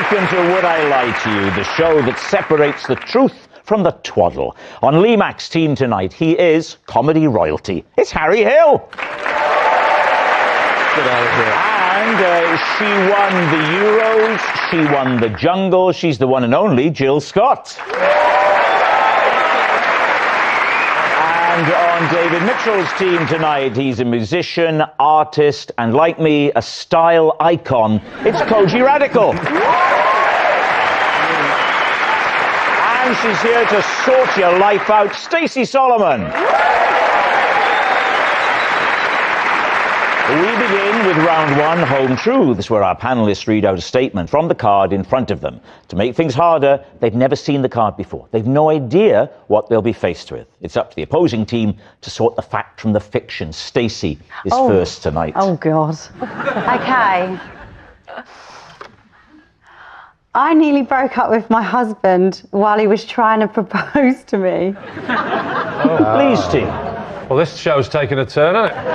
Welcome to Would I Lie to You, the show that separates the truth from the twaddle. On Lee Mack's team tonight, he is comedy royalty. It's Harry Hill. Good And she won the Euros, she won the Jungle, she's the one and only Jill Scott. And on David Mitchell's team tonight, he's a musician, artist, and like me, a style icon. It's Kojey Radical. And she's here to sort your life out, Stacey Solomon. We begin with round one, Home Truths, where our panellists read out a statement from the card in front of them. To make things harder, they've never seen the card before. They've no idea what they'll be faced with. It's up to the opposing team to sort the fact from the fiction. Stacey is first tonight. Oh, God. OK. I nearly broke up with my husband while he was trying to propose to me. Please, team. Well, this show's taken a turn, hasn't it?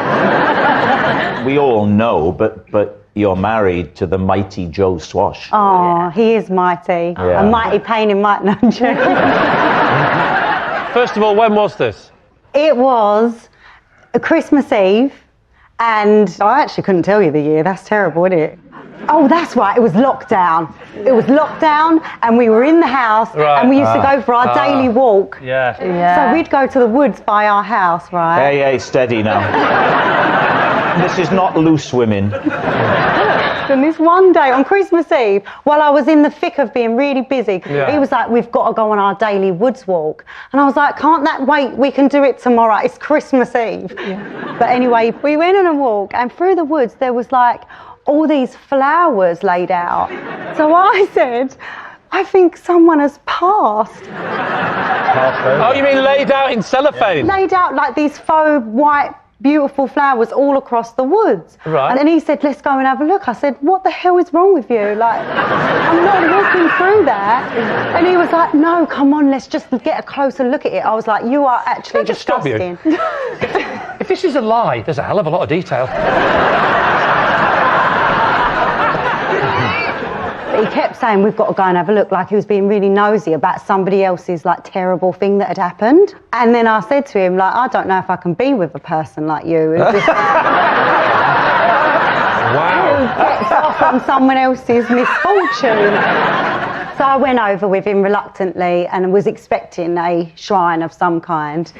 We all know, but you're married to the mighty Joe Swash. Oh, he is mighty. Yeah. A mighty pain in my nose. First of all, when was this? It was a Christmas Eve, and I actually couldn't tell you the year. That's terrible, isn't it? Oh, that's right. It was lockdown. It was lockdown, and we were in the house, and we used to go for our daily walk. Yeah. So we'd go to the woods by our house, right? Hey, steady now. This is not loose women. And this one day on Christmas Eve, while I was in the thick of being really busy, he was like, we've got to go on our daily woods walk. And I was like, can't that wait? We can do it tomorrow. It's Christmas Eve. Yeah. But anyway, we went on a walk, and through the woods, there was like all these flowers laid out. So I said, I think someone has passed. Oh, you mean laid out in cellophane? Laid out like these faux white beautiful flowers all across the woods. Right. And then he said, let's go and have a look. I said, what the hell is wrong with you? Like, I'm not walking through that. And he was like, no, come on, let's just get a closer look at it. I was like, you are actually disgusting. If this is a lie, there's a hell of a lot of detail. But he kept saying, we've got to go and have a look, like he was being really nosy about somebody else's, like, terrible thing that had happened. And then I said to him, like, I don't know if I can be with a person like you who just... Wow. Who gets off on someone else's misfortune. So I went over with him reluctantly and was expecting a shrine of some kind.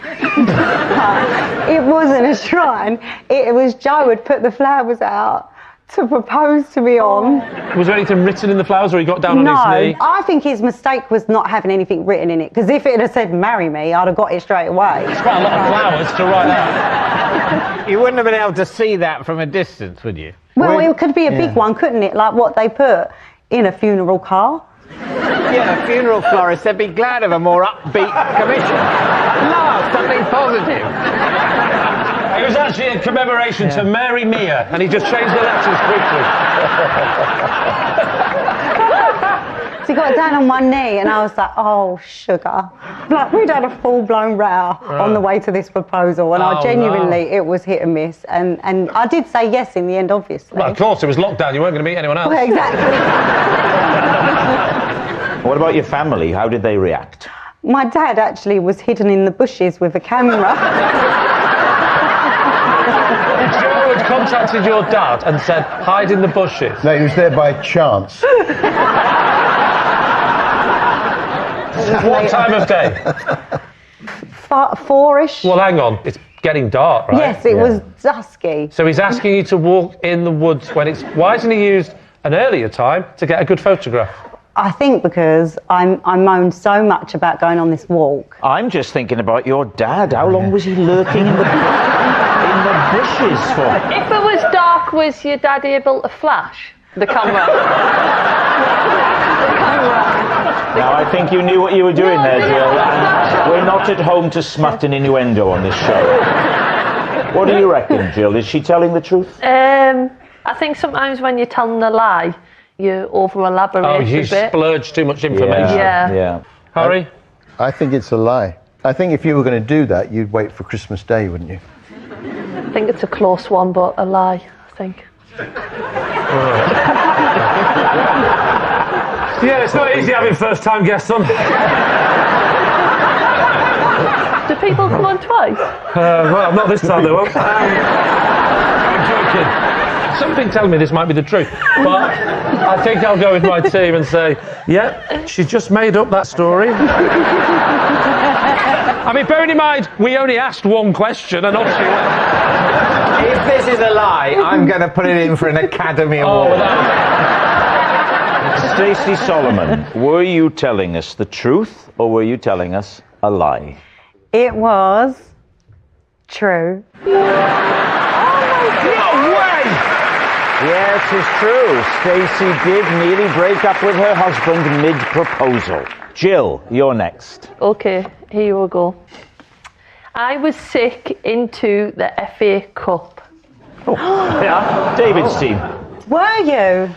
It wasn't a shrine. It was Joe had put the flowers out to propose to me on. Was there anything written in the flowers, or he got down on his knee? No, I think his mistake was not having anything written in it, because if it had said marry me, I'd have got it straight away. It's quite a lot of flowers to write that. You wouldn't have been able to see that from a distance, would you? Well, it could be a big one, couldn't it? Like what they put in a funeral car. Yeah, a funeral florist, they'd be glad of a more upbeat commission. Love, something positive. It was actually a commemoration to Mary Mia, and he just changed the letters quickly. So he got down on one knee, and I was like, oh, sugar. Like, we'd had a full-blown row on the way to this proposal, and I genuinely, it was hit and miss. And I did say yes in the end, obviously. Well, of course, it was lockdown. You weren't going to meet anyone else. Well, exactly. What about your family? How did they react? My dad actually was hidden in the bushes with a camera. Joe had contacted your dad and said, hide in the bushes. No, he was there by chance. What time of day? 4-ish. Well, hang on. It's getting dark, right? Yes, it was dusky. So he's asking you to walk in the woods when it's... Why hasn't he used an earlier time to get a good photograph? I think because I moaned so much about going on this walk. I'm just thinking about your dad. How long was he lurking in the bushes for? If it was dark, was your dad able to flash the camera? Now, I think you knew what you were doing there, Jill, and we're not at home to smut an innuendo on this show. What do you reckon, Jill? Is she telling the truth? I think sometimes when you're telling a lie, you over-elaborate a bit. You splurge too much information. Yeah. Harry? I think it's a lie. I think if you were going to do that, you'd wait for Christmas Day, wouldn't you? I think it's a close one, but a lie, I think. Yeah, it's not easy having first-time guests on. Do people come on twice? Well, not this time, they won't. I'm joking. Something tells me this might be the truth, but I think I'll go with my team and say, yeah, she just made up that story. I mean, bearing in mind, we only asked one question and off she went. If this is a lie, I'm going to put it in for an Academy Award. Stacey Solomon, were you telling us the truth or were you telling us a lie? It was true. No way! Yes, it's true. Stacey did nearly break up with her husband mid-proposal. Jill, you're next. Okay, here we go. I was sick into the FA Cup. Yeah, David's team. Were you?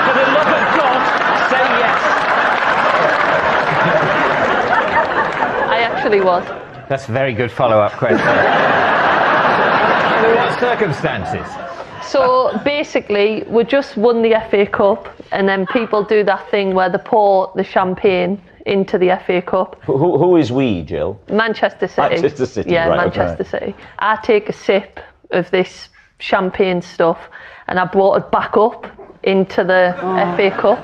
For the love of God, say yes. I actually was. That's a very good follow-up question. Under what circumstances? So basically, we just won the FA Cup, and then people do that thing where they pour the champagne into the FA Cup. Who is we, Jill? Manchester City. Manchester City, Yeah, right, Manchester City. I take a sip of this champagne stuff, and I brought it back up into the FA Cup.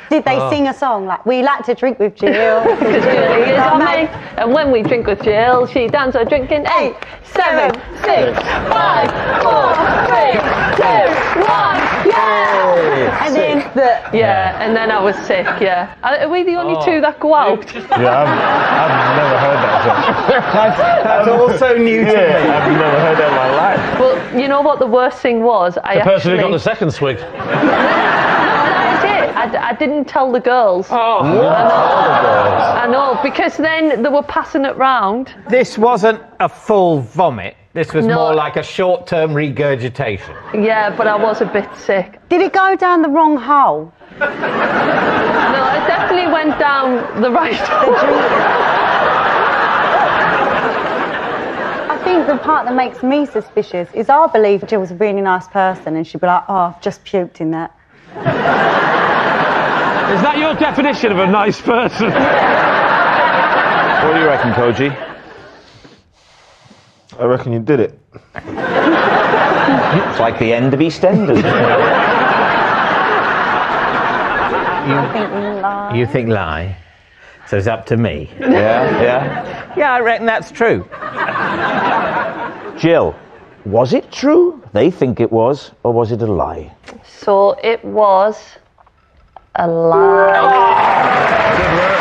Did they sing a song like, we like to drink with Jill? Because Jill is on me. And when we drink with Jill, she dance or drinking 8, 7, 6, 5, 4, 3, 2, 1, yeah! And then and then I was sick, yeah. Are we the only two that go out? Yeah, I've never heard that song. That's also new to me. I've never heard that in my life. Well, you know what the worst thing was? The person who got the second swig. I didn't tell the girls. Oh. I know, because then they were passing it round. This wasn't a full vomit. This was No. more like a short-term regurgitation. Yeah, but I was a bit sick. Did it go down the wrong hole? No, it definitely went down the right hole. I think the part that makes me suspicious is I believe Jill was a really nice person and she'd be like, oh, I've just puked in that. Is that your definition of a nice person? What do you reckon, Kojey? I reckon you did it. It's like the end of EastEnders. I think you lie. You think lie? So it's up to me. Yeah. Yeah, I reckon that's true. Jill, was it true? They think it was, or was it a lie? So it was a lie. Good work.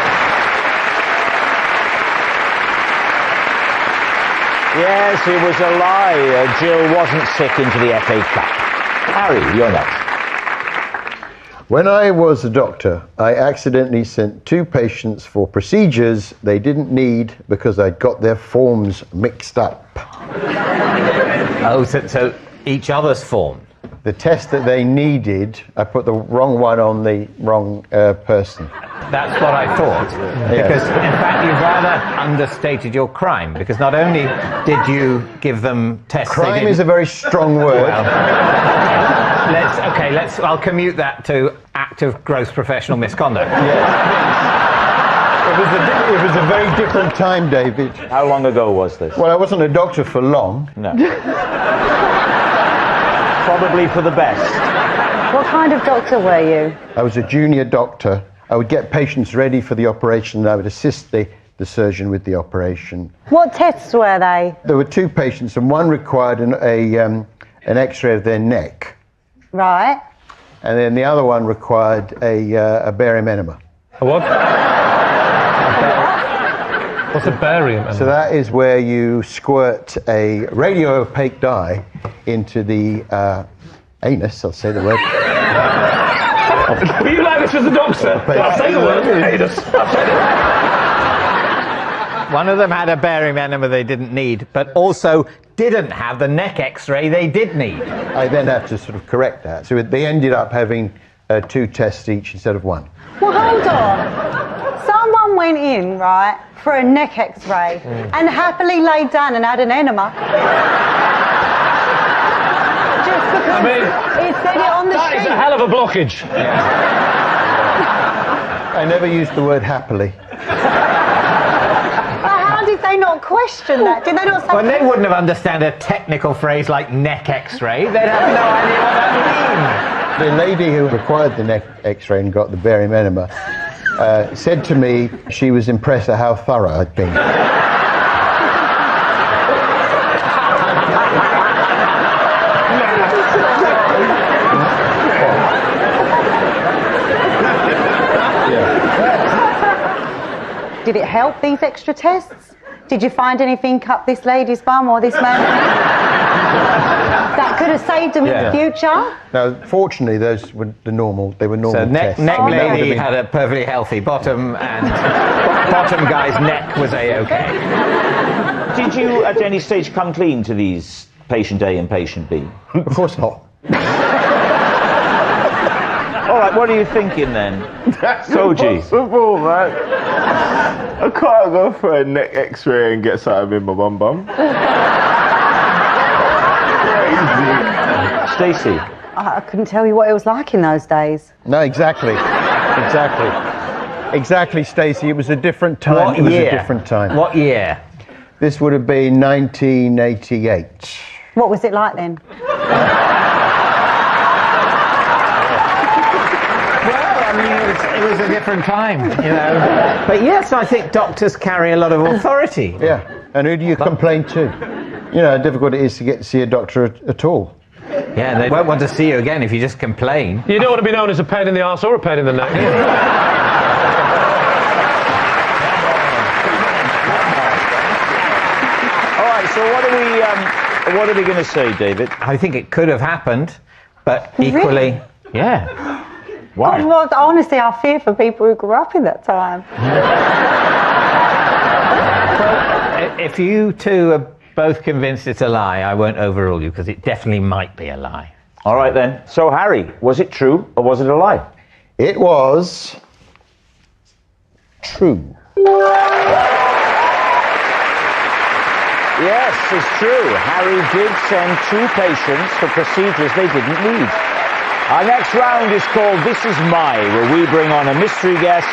Yes, it was a lie. Jill wasn't sick into the FA Cup. Harry, you're next. When I was a doctor, I accidentally sent 2 patients for procedures they didn't need because I'd got their forms mixed up. Oh, so each other's form. The test that they needed, I put the wrong one on the wrong person. That's what I thought. Because, in fact, you've rather understated your crime. Because not only did you give them tests... Crime is a very strong word. Well, I'll commute that to act of gross professional misconduct. It was a very different time, David. How long ago was this? Well, I wasn't a doctor for long. No. Probably for the best. What kind of doctor were you? I was a junior doctor. I would get patients ready for the operation and I would assist the surgeon with the operation. What tests were they? There were 2 patients and one required an x-ray of their neck. Right. And then the other one required a barium enema. A what? What's a barium enema? So that is where you squirt a radio-opaque dye into the anus, I'll say the word. Were you like this as a doctor? I'll say the word. Anus. One of them had a barium enema they didn't need, but also didn't have the neck x-ray they did need. I then had to sort of correct that. So they ended up having 2 tests each instead of 1. Well, hold on. Someone went in, right, for a neck x-ray and happily laid down and had an enema. I mean, It said it on the that is sheet. a hell of a blockage. I never used the word happily. How did they not question that? Did they not say? Well, they wouldn't have understood a technical phrase like neck X-ray. They'd have no idea what that means. The lady who required the neck X-ray and got the barium enema said to me she was impressed at how thorough I'd been. Did it help, these extra tests? Did you find anything up this lady's bum or this man? That could have saved them in the future? Now, fortunately, those were the normal. They were normal So neck tests. lady had a perfectly healthy bottom, and bottom guy's neck was a-okay. Did you at any stage come clean to these patient A and patient B? Of course not. All right, what are you thinking then? That's Kojey. impossible, man. I can't go for a neck X-ray and get something in my bum. Crazy. Stacey. I couldn't tell you what it was like in those days. No, exactly. Exactly, Stacey. It was a different time. What it was year? a different time. What year? This would have been 1988. What was it like then? It was a different time, you know. But yes, I think doctors carry a lot of authority. Yeah. And who do you complain to? You know how difficult it is to get to see a doctor at all. Yeah, they won't want to see you again if you just complain. You don't want to be known as a pain in the arse or a pain in the neck. All right, so what are we going to say, David? I think it could have happened, but equally, yeah. Why? Well, honestly, I fear for people who grew up in that time. Well, if you two are both convinced it's a lie, I won't overrule you, because it definitely might be a lie. All right then. So, Harry, was it true or was it a lie? It was true. Yes, it's true. Harry did send 2 patients for procedures they didn't need. Our next round is called This Is My, where we bring on a mystery guest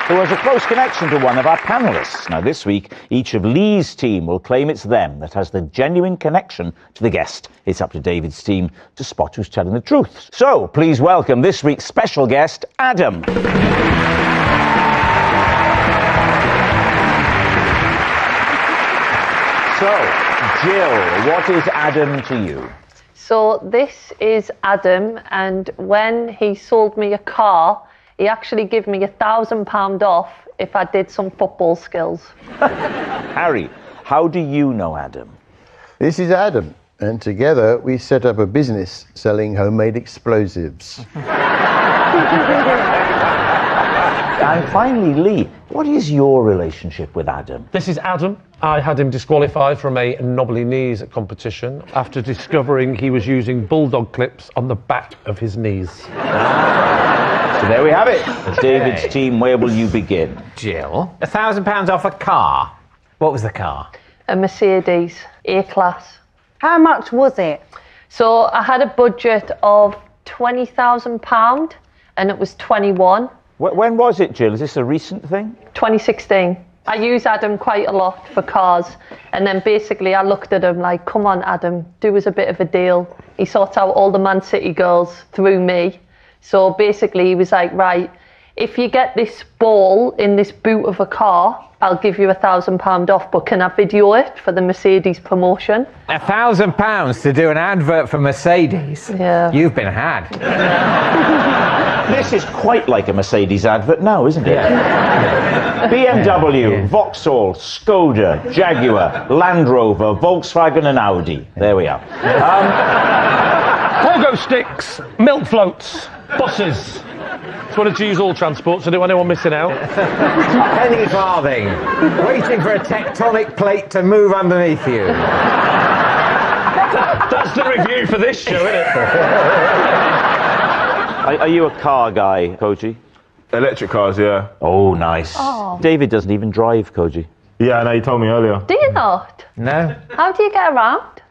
who has a close connection to one of our panellists. Now, this week, each of Lee's team will claim it's them that has the genuine connection to the guest. It's up to David's team to spot who's telling the truth. So, please welcome this week's special guest, Adam. So, Jill, what is Adam to you? So this is Adam, and when he sold me a car, he actually gave me £1,000 off if I did some football skills. Harry, how do you know Adam? This is Adam, and together we set up a business selling homemade explosives. And finally, Lee, what is your relationship with Adam? This is Adam. I had him disqualified from a knobbly knees competition after discovering he was using bulldog clips on the back of his knees. So there we have it. David's team, where will you begin? Jill, £1,000 off a car. What was the car? A Mercedes A-Class. How much was it? So I had a budget of £20,000 and it was 21. When was it, Jill? Is this a recent thing? 2016. I use Adam quite a lot for cars, and then basically I looked at him like, come on Adam, do us a bit of a deal. He sorts out all the Man City girls through me. So basically he was like, right, if you get this ball in this boot of a car, I'll give you £1,000 off, but can I video it for the Mercedes promotion? £1,000 to do an advert for Mercedes? Yeah. You've been had. This is quite like a Mercedes advert now, isn't it? Yeah. BMW, Vauxhall, Skoda, Jaguar, Land Rover, Volkswagen and Audi. There we are. Pogo sticks, milk floats, buses. Just wanted to use all transport, so don't want anyone missing out. Penny farthing, waiting for a tectonic plate to move underneath you. That's the review for this show, isn't it? Are you a car guy, Kojey? Electric cars, yeah. Oh, nice. Oh. David doesn't even drive, Kojey. Yeah, I know, you told me earlier. Do you not? No? How do you get around?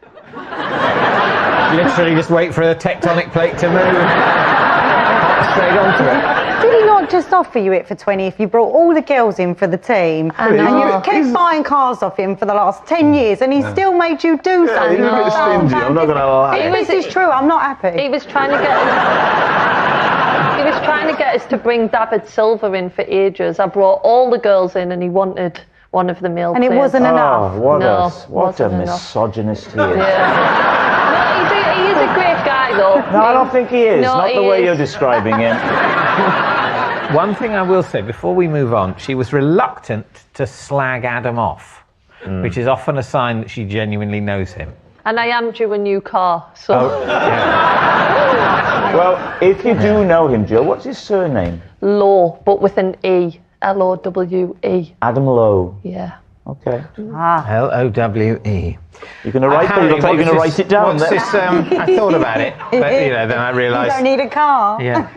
Literally just wait for a tectonic plate to move. Hop straight onto it. Did he not just offer you it for 20 if you brought all the girls in for the team? I know. And you kept buying cars off him for the last 10 years and he still made you do something. He's a bit stingy, I'm not gonna lie. This is true, I'm not happy. He was trying to get us, he was trying to get us to bring David Silver in for ages. I brought all the girls in and he wanted one of the male And it players. wasn't enough. Oh, what No, a wasn't enough. misogynist he is. Yeah. No, he is a great guy though. No, I don't think he is. No, Not the he way is. you're describing him. One thing I will say before we move on, she was reluctant to slag Adam off, which is often a sign that she genuinely knows him. And I am due a new car, so... Well, if you do know him, Jill, what's his surname? Lowe, but with an E. L-O-W-E. Adam Lowe. Yeah. Okay. L-O-W-E. You're going to write Harry, it? You're going to write it down what's then? this, I thought about it, but then I You realised... don't need a car. Yeah.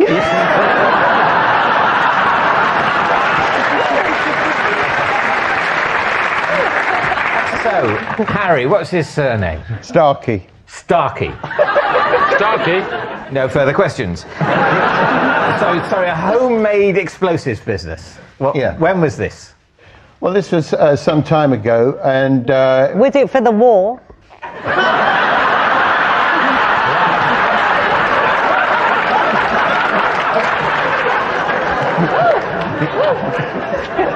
So, Harry, what's his surname? Starkey. Starkey. Starkey. No further questions. Sorry, a homemade explosives business. Well, Yeah. When was this? Well, this was some time ago, and Was it for the war?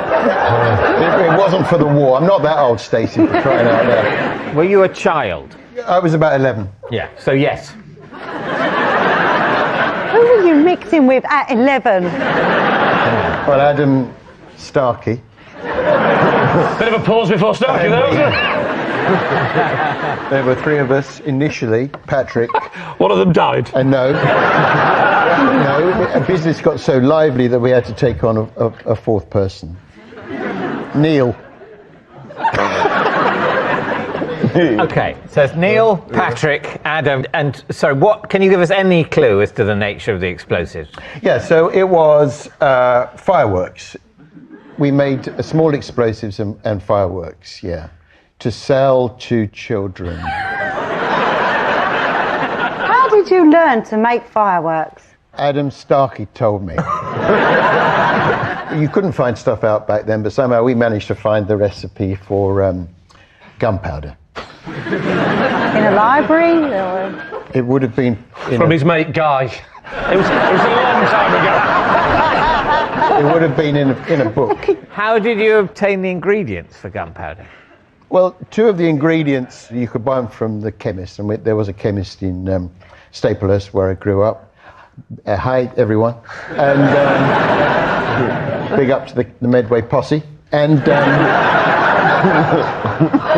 it wasn't for the war. I'm not that old, Stacey, for crying out loud. Were you a child? I was about 11. Yeah. So yes. Who were you mixing with at 11? Well, Adam Starkey. Bit of a pause before Starkey, there, wasn't it? There were three of us initially. Patrick. One of them died. And no, business got so lively that we had to take on a fourth person. Neil. Okay. So it's Neil, Patrick, Adam, and so what? Can you give us any clue as to the nature of the explosives? Yeah, so it was fireworks. We made small explosives and fireworks, yeah, to sell to children. How did you learn to make fireworks? Adam Starkey told me. You couldn't find stuff out back then, but somehow we managed to find the recipe for gunpowder. In a library? Or... It would have been From his mate Guy. It was a long time ago. it would have been in a book. How did you obtain the ingredients for gunpowder? Well, two of the ingredients you could buy them from the chemist, and there was a chemist in Staplehurst where I grew up. Hi, everyone, and big up to the Medway posse, and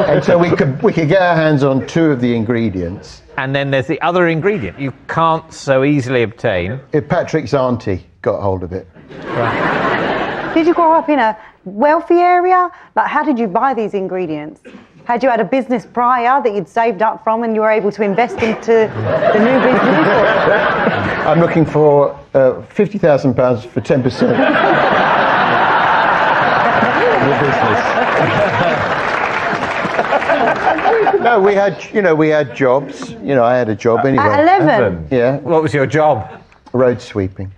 and so we could get our hands on two of the ingredients. And then there's the other ingredient you can't so easily obtain. If Patrick's auntie got hold of it. Did you grow up in a wealthy area? Like, how did you buy these ingredients? Had you had a business prior that you'd saved up from and you were able to invest into the new business? I'm looking for £50,000 for 10% of the business. No, we had jobs. I had a job anyway. At 11? Yeah, What was your job? road sweeping.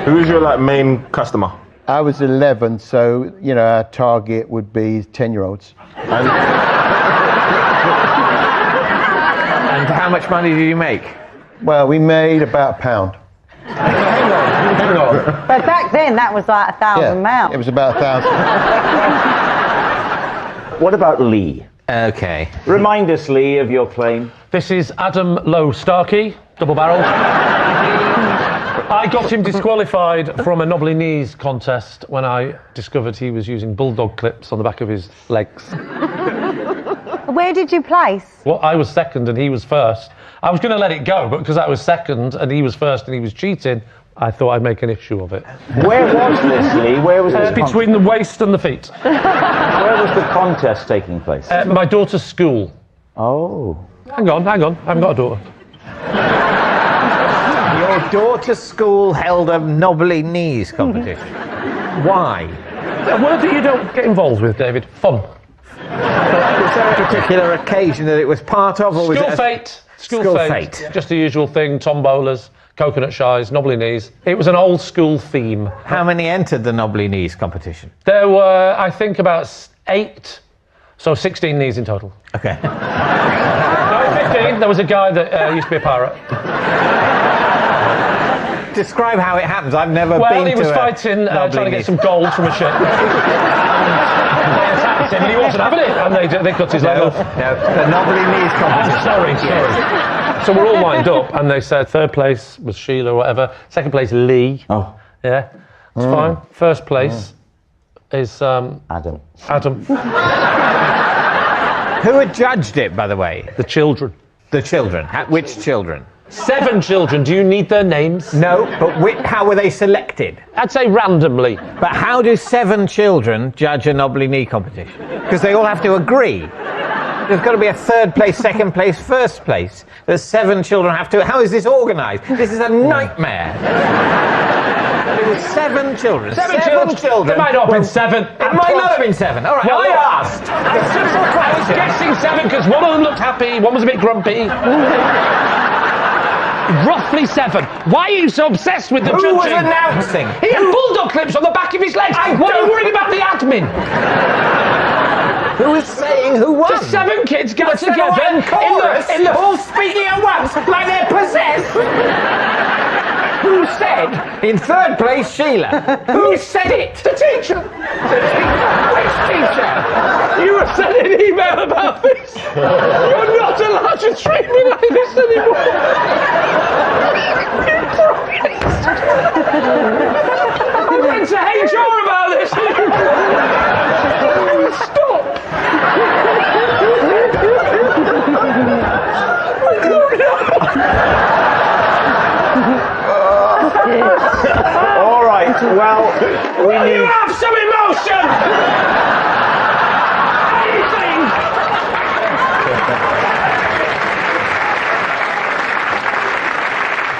Who's your main customer? I was 11, so our target would be 10-year-olds. And how much money did you make? Well, we made about £1. Hang on. But back then, that was like £1,000. It was about 1,000. What about Lee? Okay. Remind us, Lee, of your claim. This is Adam Lowe Starkey, double barrel. I got him disqualified from a knobbly knees contest when I discovered he was using bulldog clips on the back of his legs. Where did you place? Well, I was second and he was first. I was going to let it go, but because I was second and he was first and he was cheating, I thought I'd make an issue of it. Where was this, Lee? Where was this? Between the waist and the feet. Where was the contest taking place? My daughter's school. Oh. Hang on. I haven't got a daughter. Your daughter's school held a knobbly knees competition. Why? A word that you don't get involved with, David. Fun. Was there a particular occasion that it was part of, or was School it fete. School fete. Just the usual thing, tombolas, coconut shies, knobbly knees. It was an old school theme. How many entered the knobbly knees competition? There were, I think, about 8, so 16 knees in total. Okay. No, 15. There was a guy that used to be a pirate. Describe how it happens. I've never been to Well, he was fighting, trying to get some gold from a ship. They attacked him and he wasn't having it, and they cut his leg off. No, the knobbly knees competition. Sorry. So we're all lined up, and they said third place was Sheila or whatever, second place Lee. Oh. Yeah, it's fine. First place is Adam. Adam. Who had judged it, by the way? The children. The children. Which children? 7 children. Do you need their names? No, but how were they selected? I'd say randomly. But how do 7 children judge a knobbly knee competition? Because they all have to agree. There's got to be a third place, second place, first place. There's 7 children have to. How is this organised? This is a nightmare. There were 7 children. 7 children. It might not have been 7. It might not have been 7. All right, Well, I asked. A simple I was question. guessing 7 because one of them looked happy, one was a bit grumpy. Roughly 7. Why are you so obsessed with the Who was judging? announcing? He had bulldog clips on the back of his legs. Why are you worried about the admin? Who was saying who won? The 7 kids got Was there together one chorus? in the all speaking at once, like they're possessed. Who said in third place Sheila? Who said it? The teacher. Which teacher? You were sent an email about this. You're not allowed to treat me like this anymore. You promised. I went to HR about this. Stop. All right, well, we You need... have some emotion. Anything.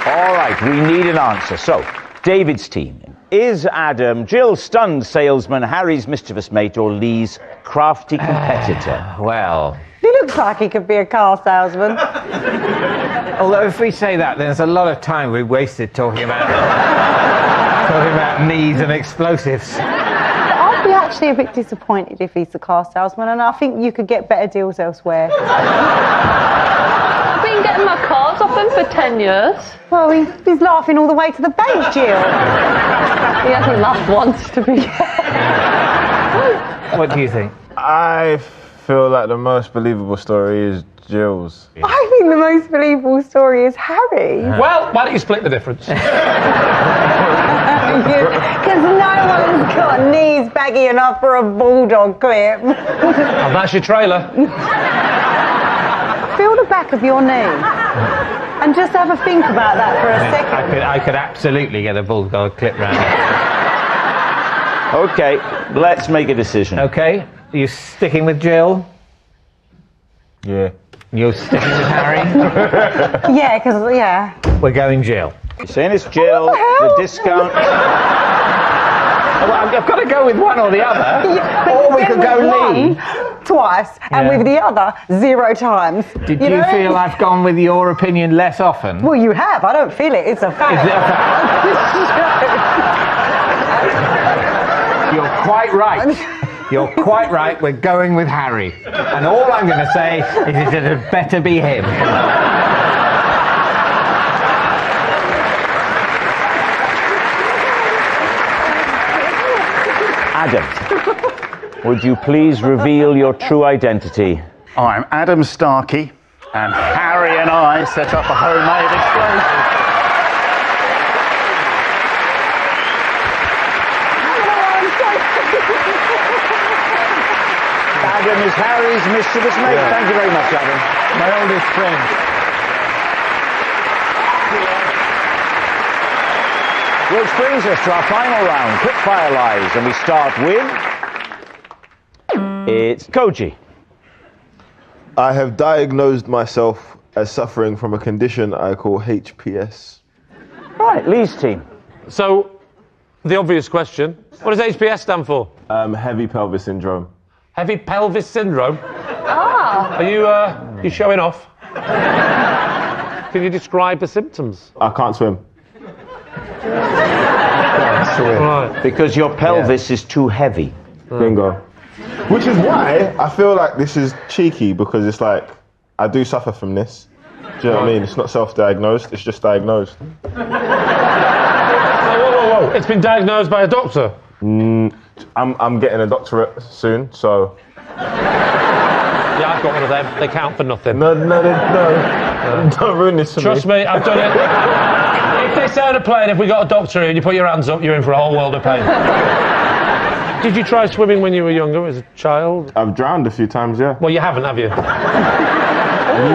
All right, we need an answer. So, David's team. Is Adam Jill's stunned salesman, Harry's mischievous mate, or Lee's crafty competitor? Well, He looks like he could be a car salesman. although if we say that, there's a lot of time we wasted talking about knees and explosives. I'd be actually a bit disappointed if he's a car salesman, and I think you could get better deals elsewhere. I've been getting my cars off him for 10 years. Well, he's laughing all the way to the bank, Jill. He hasn't laughed once, to be fair. What do you think? I feel like the most believable story is Jill's. I think the most believable story is Harry. Well, why don't you split the difference? Because no one's got knees baggy enough for a bulldog clip. And that's your trailer. Feel the back of your knee and just have a think about that for a second. I could absolutely get a bulldog clip round. Okay, let's make a decision. Okay, are you sticking with Jill? Yeah. You're sticking with Harry? Yeah, because, yeah. We're going Jill. You're saying it's Jill, What the hell? the discount... Well, I've got to go with one or the other. Yeah, Or we then could go with Lee. one twice, and Yeah. with the other 0 times. Did you know? feel I've gone with your opinion less often? Well, you have. I don't feel it. It's a fact. Is it a fact? You're quite right. You're quite right. We're going with Harry. And all I'm going to say is it had better be him. Adam, would you please reveal your true identity? I'm Adam Starkey, and Harry and I set up a homemade explosive. Adam is Harry's mischievous mate. Thank you very much, Adam. My oldest friend. Which brings us to our final round, quickfire lies, and we start with... It's Kojey. I have diagnosed myself as suffering from a condition I call HPS. Right, Lee's team. So, the obvious question, what does HPS stand for? Heavy pelvis syndrome. Heavy pelvis syndrome? Oh, Ah. Are you showing off? Can you describe the symptoms? I can't swim. Right. Because your pelvis is too heavy. Bingo. Which is why I feel like this is cheeky, because it's like, I do suffer from this. Do you know what I mean? It's not self-diagnosed, it's just diagnosed. Whoa. It's been diagnosed by a doctor? I'm getting a doctorate soon, so... Yeah, I've got one of them. They count for nothing. No. Don't ruin this for Trust me, I've done it. If they sound a plane, if we got a doctor here and you put your hands up, you're in for a whole world of pain. Did you try swimming when you were younger, as a child? I've drowned a few times, yeah. Well, you haven't, have you?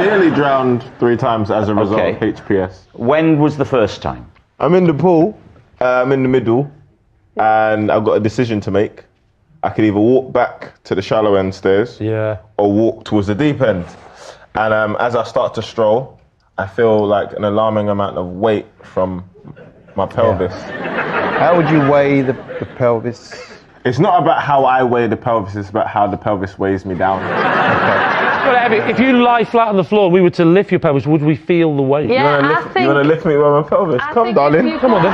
Nearly drowned 3 times as a result of Okay. HPS. When was the first time? I'm in the pool, I'm in the middle, and I've got a decision to make. I could either walk back to the shallow end stairs, Yeah. or walk towards the deep end. And as I start to stroll, I feel like an alarming amount of weight from my pelvis. How would you weigh the pelvis? It's not about how I weigh the pelvis, it's about how the pelvis weighs me down. But Abby, if you lie flat on the floor and we were to lift your pelvis, would we feel the weight? Yeah, You wanna lift me with my pelvis? I Come, think darling. if you- Come on then.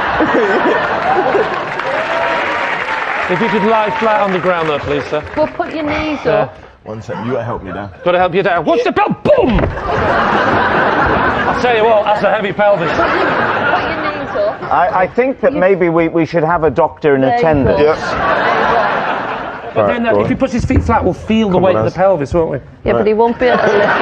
If you could lie flat on the ground there, please, sir. Well, put your knees up. One sec, you gotta help me down. Got to help you down. Watch the belt. Boom! I'll tell you what, that's a heavy pelvis. Put your knees up. I think that maybe we should have a doctor in There you attendance. go. Yep. There you go. But then if he puts his feet flat, we'll feel the weight of the pelvis, won't we? Yeah, but he won't be able to lift.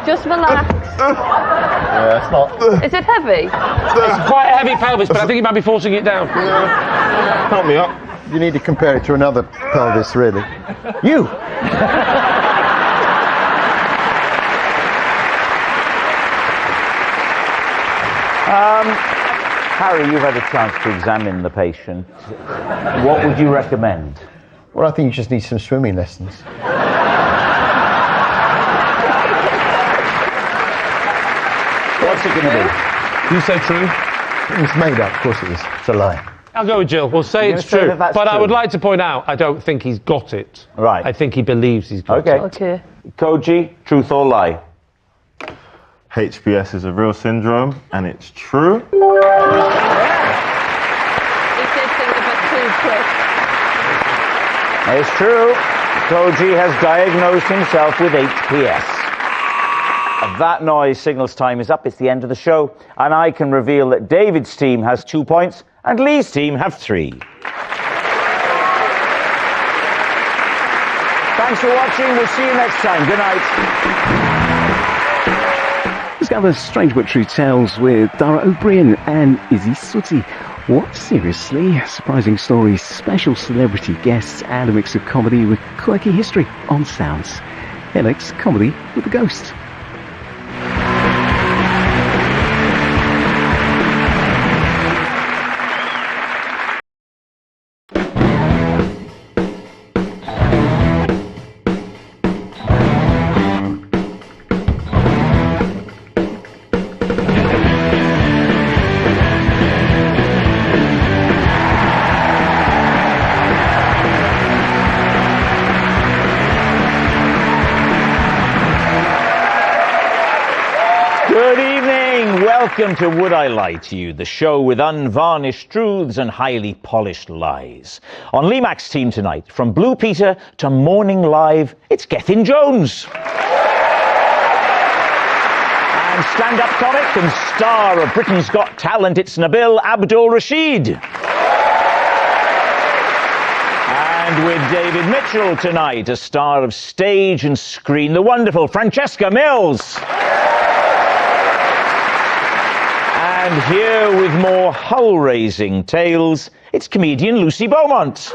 Just relax. Yeah, it's not. Is it heavy? It's quite a heavy pelvis, but I think he might be forcing it down. Help me up. You need to compare it to another pelvis, really. You! Harry, you've had a chance to examine the patient. What would you recommend? Well, I think you just need some swimming lessons. What's it going to be? You say true? It's made up, of course it is. It's a lie. I'll go with Jill. We'll say You're it's gonna say true. that that's But I true? would like to point out, I don't think he's got it. Right. I think he believes he's got Okay. it. Okay. Koji, truth or lie? HPS is a real syndrome, and it's true. He did think a bit too quick. It's true. Koji has diagnosed himself with HPS. That noise signals time is up. It's the end of the show. And I can reveal that David's team has 2 points and Lee's team have 3. Thanks for watching. We'll see you next time. Good night. Discover Strange But True Tales with Dara O'Brien and Izzy Sooty. What? Seriously? Surprising stories, special celebrity guests, and a mix of comedy with quirky history on Sounds. Helix Comedy with a Ghost. Good evening. Welcome to Would I Lie to You, the show with unvarnished truths and highly polished lies. On Lee Mack's team tonight, from Blue Peter to Morning Live, it's Gethin Jones. And stand-up comic and star of Britain's Got Talent, it's Nabil Abdul Rashid. And with David Mitchell tonight, a star of stage and screen, the wonderful Francesca Mills. And here with more hull-raising tales, it's comedian Lucy Beaumont.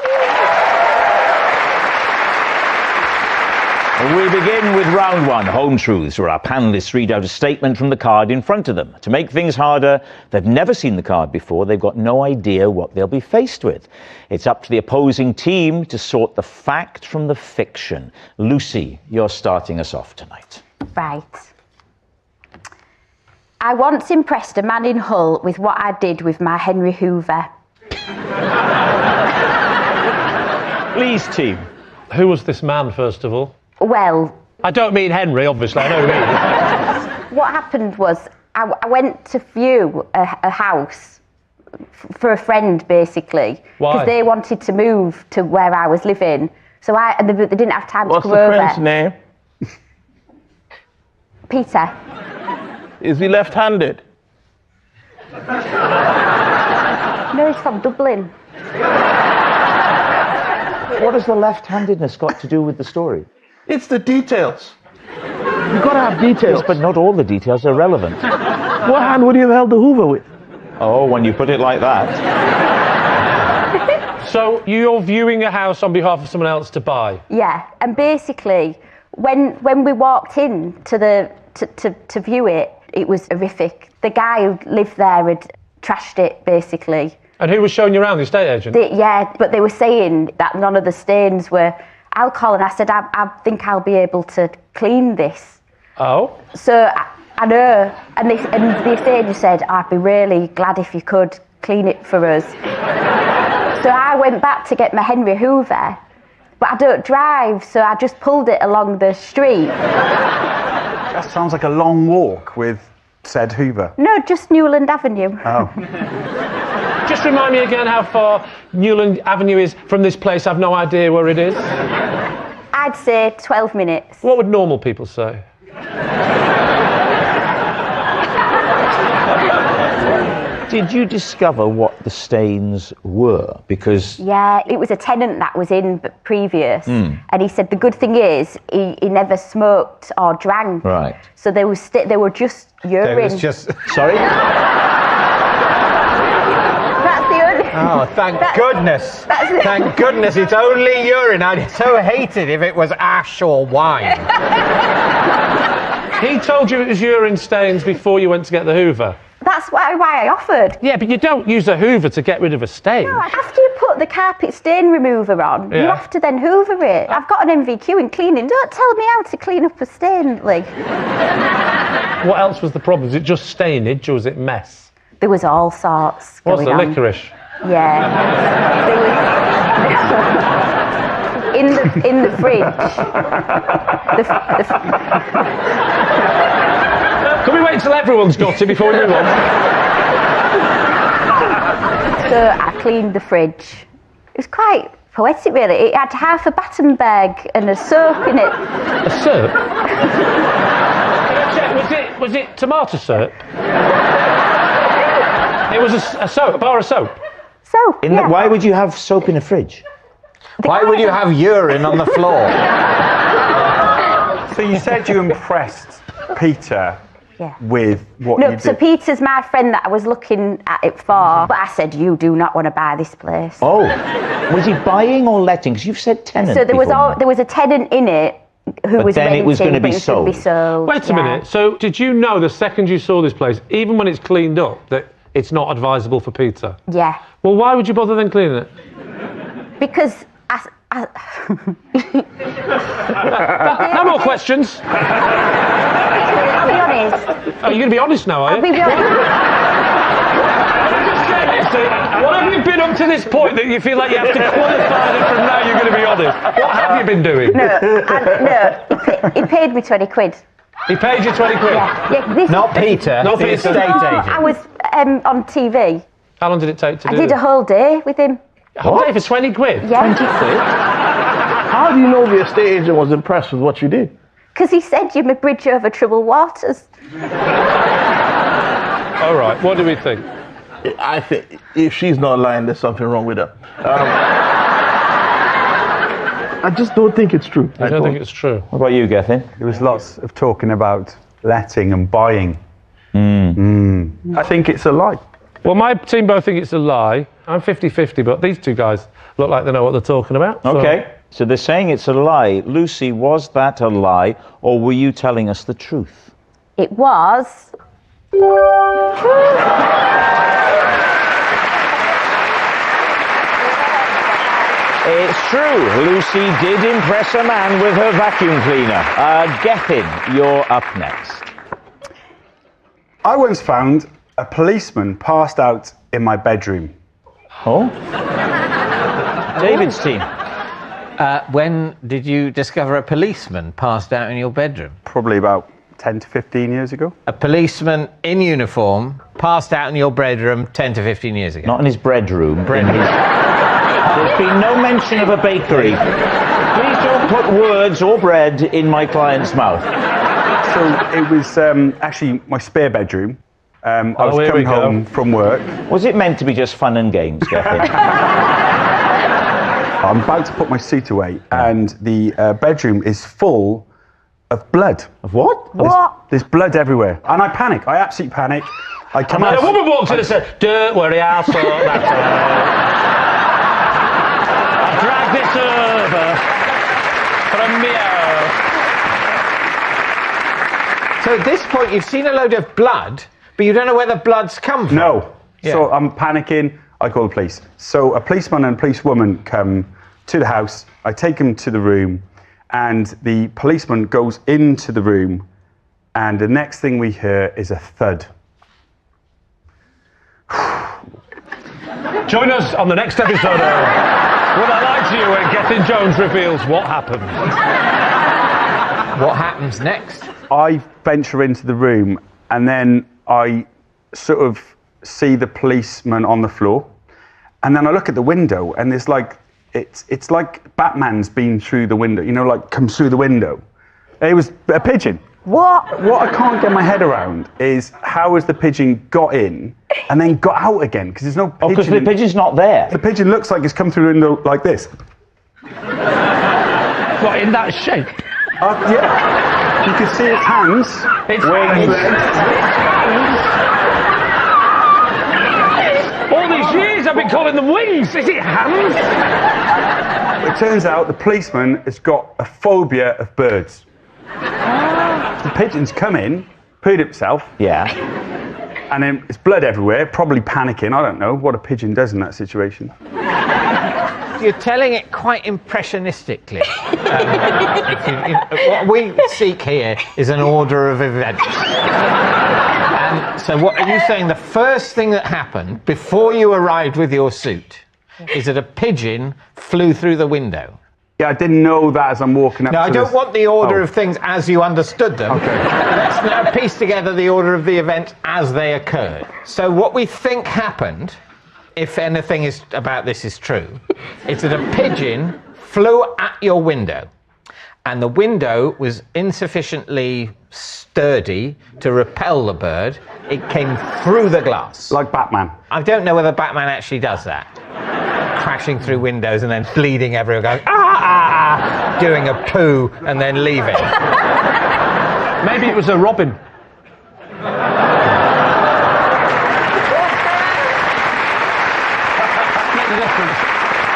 We begin with round one, Home Truths, where our panellists read out a statement from the card in front of them. To make things harder, they've never seen the card before, they've got no idea what they'll be faced with. It's up to the opposing team to sort the fact from the fiction. Lucy, you're starting us off tonight. Right. I once impressed a man in Hull with what I did with my Henry Hoover. Please, team. Who was this man, first of all? Well, I don't mean Henry, obviously, I know who he is. what happened was I went to view a house for a friend, basically. Why? Because they wanted to move to where I was living. So they didn't have time What's to the come over. friend's name? Peter. Is he left-handed? No, he's from Dublin. What has the left-handedness got to do with the story? It's the details. You've got to have details. Yes, but not all the details are relevant. What hand would you have held the Hoover with? Oh, when you put it like that. So you're viewing a house on behalf of someone else to buy? Yeah, and basically, when we walked in to view it, it was horrific. The guy who lived there had trashed it, basically. And who was showing you around, the estate agent? Yeah, but they were saying that none of the stains were alcohol, and I said, I think I'll be able to clean this. Oh? So I know, and the estate agent said, I'd be really glad if you could clean it for us. So I went back to get my Henry Hoover, but I don't drive, so I just pulled it along the street. That sounds like a long walk with said Hoover. No, just Newland Avenue. Oh. Just remind me again how far Newland Avenue is from this place. I've no idea where it is. I'd say 12 minutes. What would normal people say? Did you discover what the stains were? Because... Yeah, it was a tenant that was in previous, and he said the good thing is he never smoked or drank. Right. So they were just urine. There was just... Sorry? That's the only... Oh, thank goodness. Thank goodness it's only urine. I'd so hate it if it was ash or wine. He told you it was urine stains before you went to get the Hoover? That's why I offered. Yeah, but you don't use a Hoover to get rid of a stain. No, after you put the carpet stain remover on, you have to then hoover it. I've got an MVQ in cleaning. Don't tell me how to clean up a stain, Lee. What else was the problem? Was it just stainage or was it mess? There was all sorts What's going the on. licorice? Yeah. There was... in the fridge. Can we wait till everyone's got it before we move on? So I cleaned the fridge. It was quite poetic, really. It had half a Battenberg and a soap in it. A soap? Can I check, was it tomato soap? It was a soap, a bar of soap? Soap, yeah. Why would you have soap in a fridge? Why would you have urine on the floor? So you said you impressed Peter with what you did. So Peter's my friend that I was looking at it for, but I said, you do not want to buy this place. Oh, was he buying or letting? Because you've said tenant. So there was a tenant in it who was renting, it was going to be sold. Wait a minute. So did you know the second you saw this place, even when it's cleaned up, that it's not advisable for Peter? Yeah. Well, why would you bother then cleaning it? Because no more questions. I'll be honest. Oh, you're going to be honest now, are you? I'll be honest. What have you been up to this point that you feel like you have to qualify it from now you're going to be honest? What have you been doing? He paid me 20 quid. He paid you 20 quid? Yeah, Not Peter, Not the Peter. estate agent. I was on TV. How long did it take to do I did a whole day with him. A whole day for 20 quid? Yeah. 20 quid? How do you know the estate agent was impressed with what you did? Because he said you're my bridge over troubled waters. All right, what do we think? I think if she's not lying, there's something wrong with her. I just don't think it's true. I don't think it's true. What about you, Gethin? There was lots of talking about letting and buying. I think it's a lie. Well, my team both think it's a lie. I'm 50-50, but these two guys look like they know what they're talking about. Okay, so they're saying it's a lie. Lucy, was that a lie, or were you telling us the truth? It was. It's true. Lucy did impress a man with her vacuum cleaner. Gethin, you're up next. I once found a policeman passed out in my bedroom. Oh? David's team. When did you discover a policeman passed out in your bedroom? Probably about 10 to 15 years ago. A policeman in uniform passed out in your bedroom 10 to 15 years ago? Not in his bedroom. There's been no mention of a bakery. Please don't put words or bread in my client's mouth. So it was actually my spare bedroom. I was coming home from work. Was it meant to be just fun and games, Gethin? I'm about to put my suit away, and the bedroom is full of blood. Of what? There's blood everywhere, and I panic. I absolutely panic. I come out. A woman walks in and says, "Don't worry, I'll sort that out. I'll drag this over from me." So at this point, you've seen a load of blood, but you don't know where the blood's come from. No. Yeah. So I'm panicking. I call the police. So a policeman and a policewoman come to the house. I take them to the room, and the policeman goes into the room, and the next thing we hear is a thud. Join us on the next episode of Will I Lie to You when Gethin Jones reveals what happened. What happens next? I venture into the room, and then I sort of see the policeman on the floor, and then I look at the window, and there's like it's like Batman's been through the window, you know, like comes through the window. It was a pigeon. What I can't get my head around is how has the pigeon got in and then got out again, because there's no pigeon. Oh, because the pigeon's not there. The pigeon looks like it's come through the window like this. What, in that shape? Yeah. You can see its hands. Its wings, all these years I've been calling them wings. Is it hands? It turns out the policeman has got a phobia of birds. The pigeon's come in, pooed himself. Yeah. And then there's blood everywhere, probably panicking. I don't know what a pigeon does in that situation. You're telling it quite impressionistically. What we seek here is an order of events. And so what are you saying? The first thing that happened before you arrived with your suit is that a pigeon flew through the window? Yeah, I didn't know that as I'm walking up No, to I don't want the order of things as you understood them. Okay. Let's now piece together the order of the events as they occurred. So what we think happened, if anything is about this is true, is that a pigeon flew at your window, and the window was insufficiently sturdy to repel the bird. It came through the glass. Like Batman. I don't know whether Batman actually does that. Crashing through windows and then bleeding everywhere, going, ah, doing a poo and then leaving. Maybe it was a robin.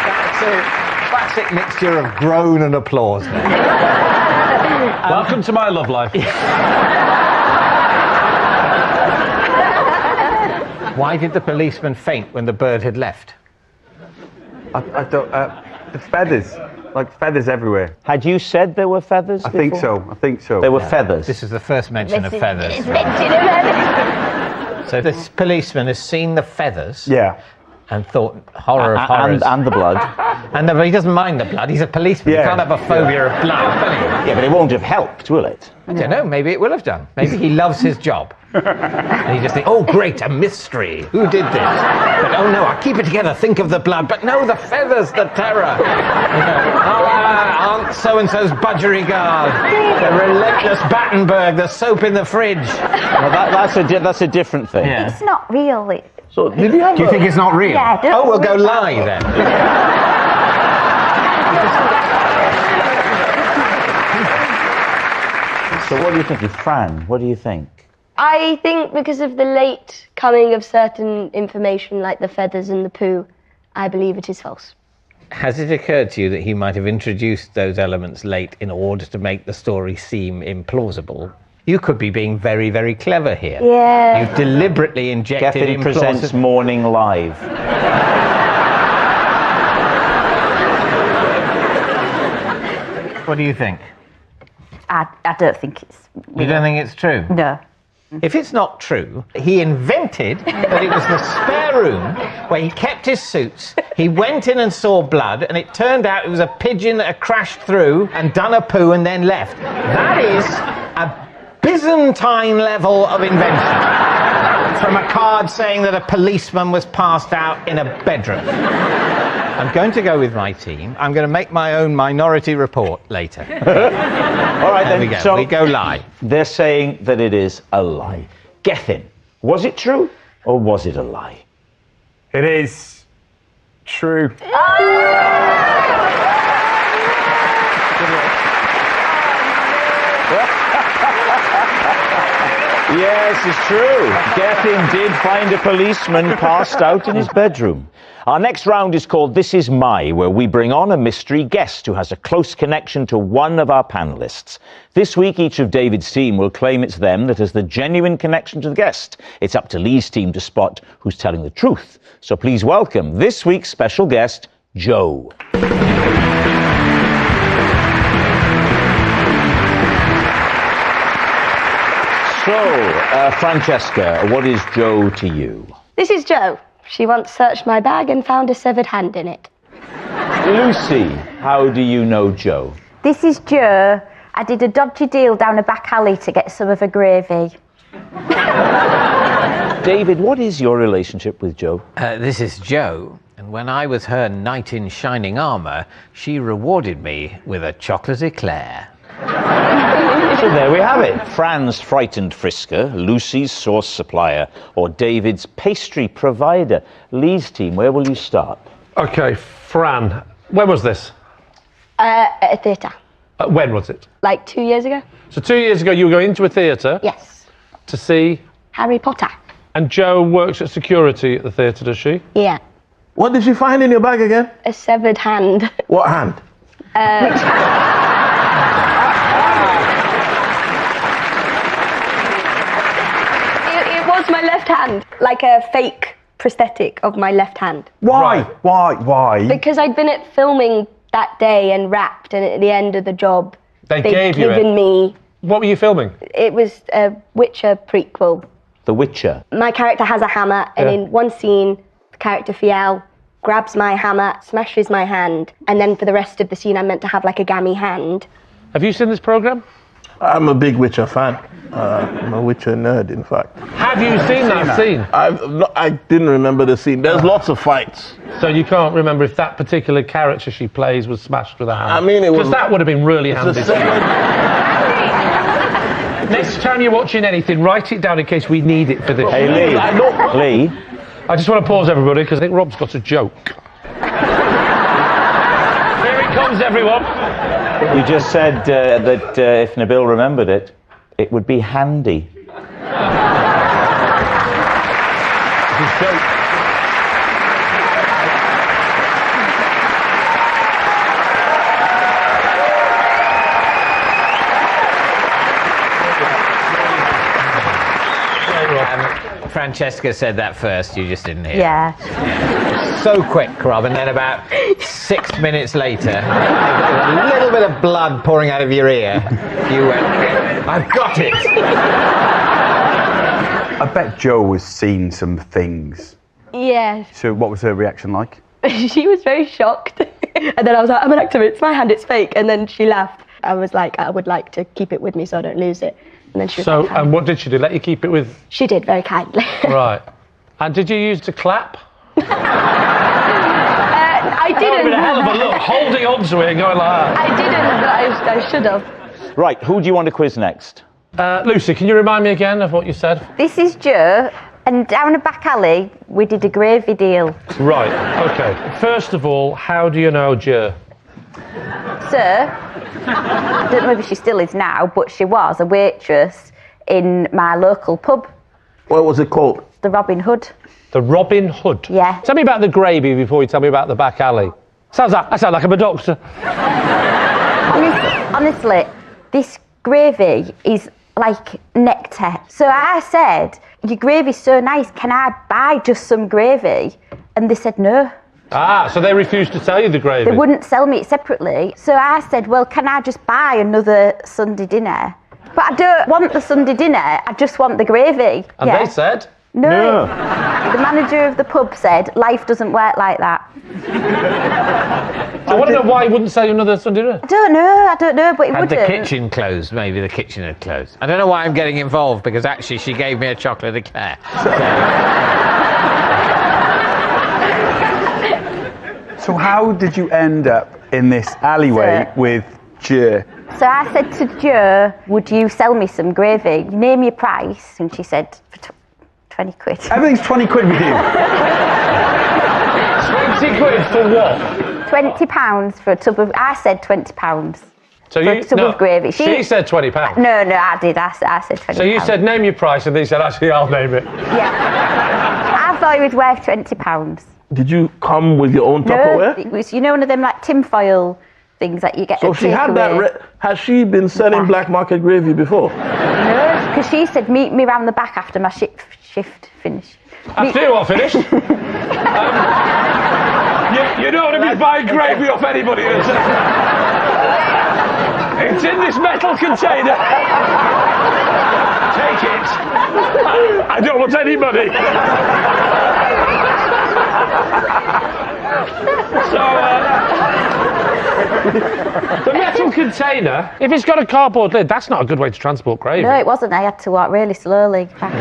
That's a classic mixture of groan and applause there. Welcome to my love life. Why did the policeman faint when the bird had left? I don't. The feathers, like feathers everywhere. Had you said there were feathers? I think so. There were feathers. This is the first mention of feathers. It's mention of feathers. So this policeman has seen the feathers. Yeah. And thought horror of horrors. And the blood. And but he doesn't mind the blood. He's a policeman. Yeah. He can't have a phobia of blood, can he? Yeah, but it won't have helped, will it? I don't know. Maybe it will have done. Maybe he loves his job. And he just thinks, oh, great, a mystery. Who did this? But oh no, I'll keep it together. Think of the blood. But no, the feathers, the terror. You know, Aunt so-and-so's budgerigard. The relentless Battenberg, the soap in the fridge. Well, that's a different thing. Yeah. It's not real. So, did you have Do you think it's not real? Yeah, I don't Oh, we'll go think lie then. So what do you think? Fran, what do you think? I think because of the late coming of certain information like the feathers and the poo, I believe it is false. Has it occurred to you that he might have introduced those elements late in order to make the story seem implausible? You could be being very, very clever here. Yeah. You've deliberately injected Gethin presents Morning Live. What do you think? I don't think it's. You don't think it's true? No. If it's not true, he invented that it was the spare room where he kept his suits. He went in and saw blood, and it turned out it was a pigeon that had crashed through and done a poo and then left. That is a Byzantine level of invention. From a card saying that a policeman was passed out in a bedroom. I'm going to go with my team. I'm going to make my own minority report later. All right, There then. we go. So We go lie. They're saying that it is a lie. Gethin, was it true or was it a lie? It is true. Yes, it's true. Gethin did find a policeman passed out in his bedroom. Our next round is called This Is My, where we bring on a mystery guest who has a close connection to one of our panellists. This week, each of David's team will claim it's them that has the genuine connection to the guest. It's up to Lee's team to spot who's telling the truth. So please welcome this week's special guest, Joe. So, Francesca, what is Joe to you? This is Jo. She once searched my bag and found a severed hand in it. Lucy, how do you know Joe? This is Jo. I did a dodgy deal down a back alley to get some of her gravy. David, what is your relationship with Joe? This is Jo, and when I was her knight in shining armour, she rewarded me with a chocolate eclair. So there we have it. Fran's frightened frisker, Lucy's sauce supplier, or David's pastry provider. Lee's team, where will you start? Okay, Fran, when was this? At a theatre. When was it? Like 2 years ago? So 2 years ago, you were going into a theatre? Yes. To see? Harry Potter. And Jo works at security at the theatre, does she? Yeah. What did you find in your bag again? A severed hand. What hand? It was my left hand. Like a fake prosthetic of my left hand. Why? Right. Why? Because I'd been at filming that day and wrapped, and at the end of the job, They they'd gave you given it? me... What were you filming? It was a Witcher prequel. The Witcher. My character has a hammer, and Yeah. in one scene, the character Fiel grabs my hammer, smashes my hand, and then for the rest of the scene, I'm meant to have like a gammy hand. Have you seen this programme? I'm a big Witcher fan. I'm a Witcher nerd, in fact. Have you seen that scene? I didn't remember the scene. There's lots of fights. So you can't remember if that particular character she plays was smashed with a hammer? I mean, it was... Because that would have been really handy. It's a severed... Next time you're watching anything, write it down in case we need it for this. Hey, Lee. Lee. I just want to pause everybody because I think Rob's got a joke. Here it comes, everyone. You just said that if Nabil remembered it, it would be handy. It's a joke. Francesca said that first, you just didn't hear. Yeah. So quick, Rob, and then about 6 minutes later, a little bit of blood pouring out of your ear, you went, I've got it! I bet Jo has seen some things. Yes. So what was her reaction like? She was very shocked. And then I was like, I'm an actor, it's my hand, it's fake. And then she laughed. I was like, I would like to keep it with me so I don't lose it. And then she was So, like, and what did she do? Let you keep it with... She did, very kindly. Right. And did you use to clap? I didn't. With a hell of a look, holding on to it and going like that. I didn't, but I should have. Right, who do you want to quiz next? Lucy, can you remind me again of what you said? This is Jo, and down a back alley, we did a gravy deal. Right, okay. First of all, how do you know Jo? Sir, I don't know if she still is now, but she was a waitress in my local pub, What was it called? the Robin Hood. The Robin Hood? Yeah. Tell me about the gravy before you tell me about the back alley. I sound like I'm a doctor. Honestly, this gravy is like nectar. So I said, your gravy's so nice, can I buy just some gravy? And they said no. Ah, so they refused to sell you the gravy? They wouldn't sell me it separately. So I said, well, can I just buy another Sunday dinner? But I don't want the Sunday dinner, I just want the gravy. And they said? No. The manager of the pub said, life doesn't work like that. I want to know why he wouldn't sell you another Sunday dinner. I don't know, but it Had wouldn't. the kitchen closed, maybe the kitchen had closed. I don't know why I'm getting involved, because actually she gave me a chocolate eclair. So how did you end up in this alleyway with Joe? So I said to Jo, would you sell me some gravy? You name your price. And she said, for 20 quid. Everything's 20 quid with you. 20 quid for what? £20 for a tub of... I said £20 So for a tub of gravy. She said £20. No, I did. I said £20. So you said, name your price, and they said, actually, I'll name it. Yeah. I thought it was worth £20. Did you come with your own No, Tupperware? it was, you know, one of them like tinfoil things that you get. So she had that. Has she been selling black market gravy before? No, because she said, meet me round the back after my shift finished. After you what finished? You don't want to be buying gravy off anybody. It's in this metal container. Take it. I don't want any money. So, the metal container, if it's got a cardboard lid, that's not a good way to transport gravy. No, it wasn't. I had to walk really slowly back.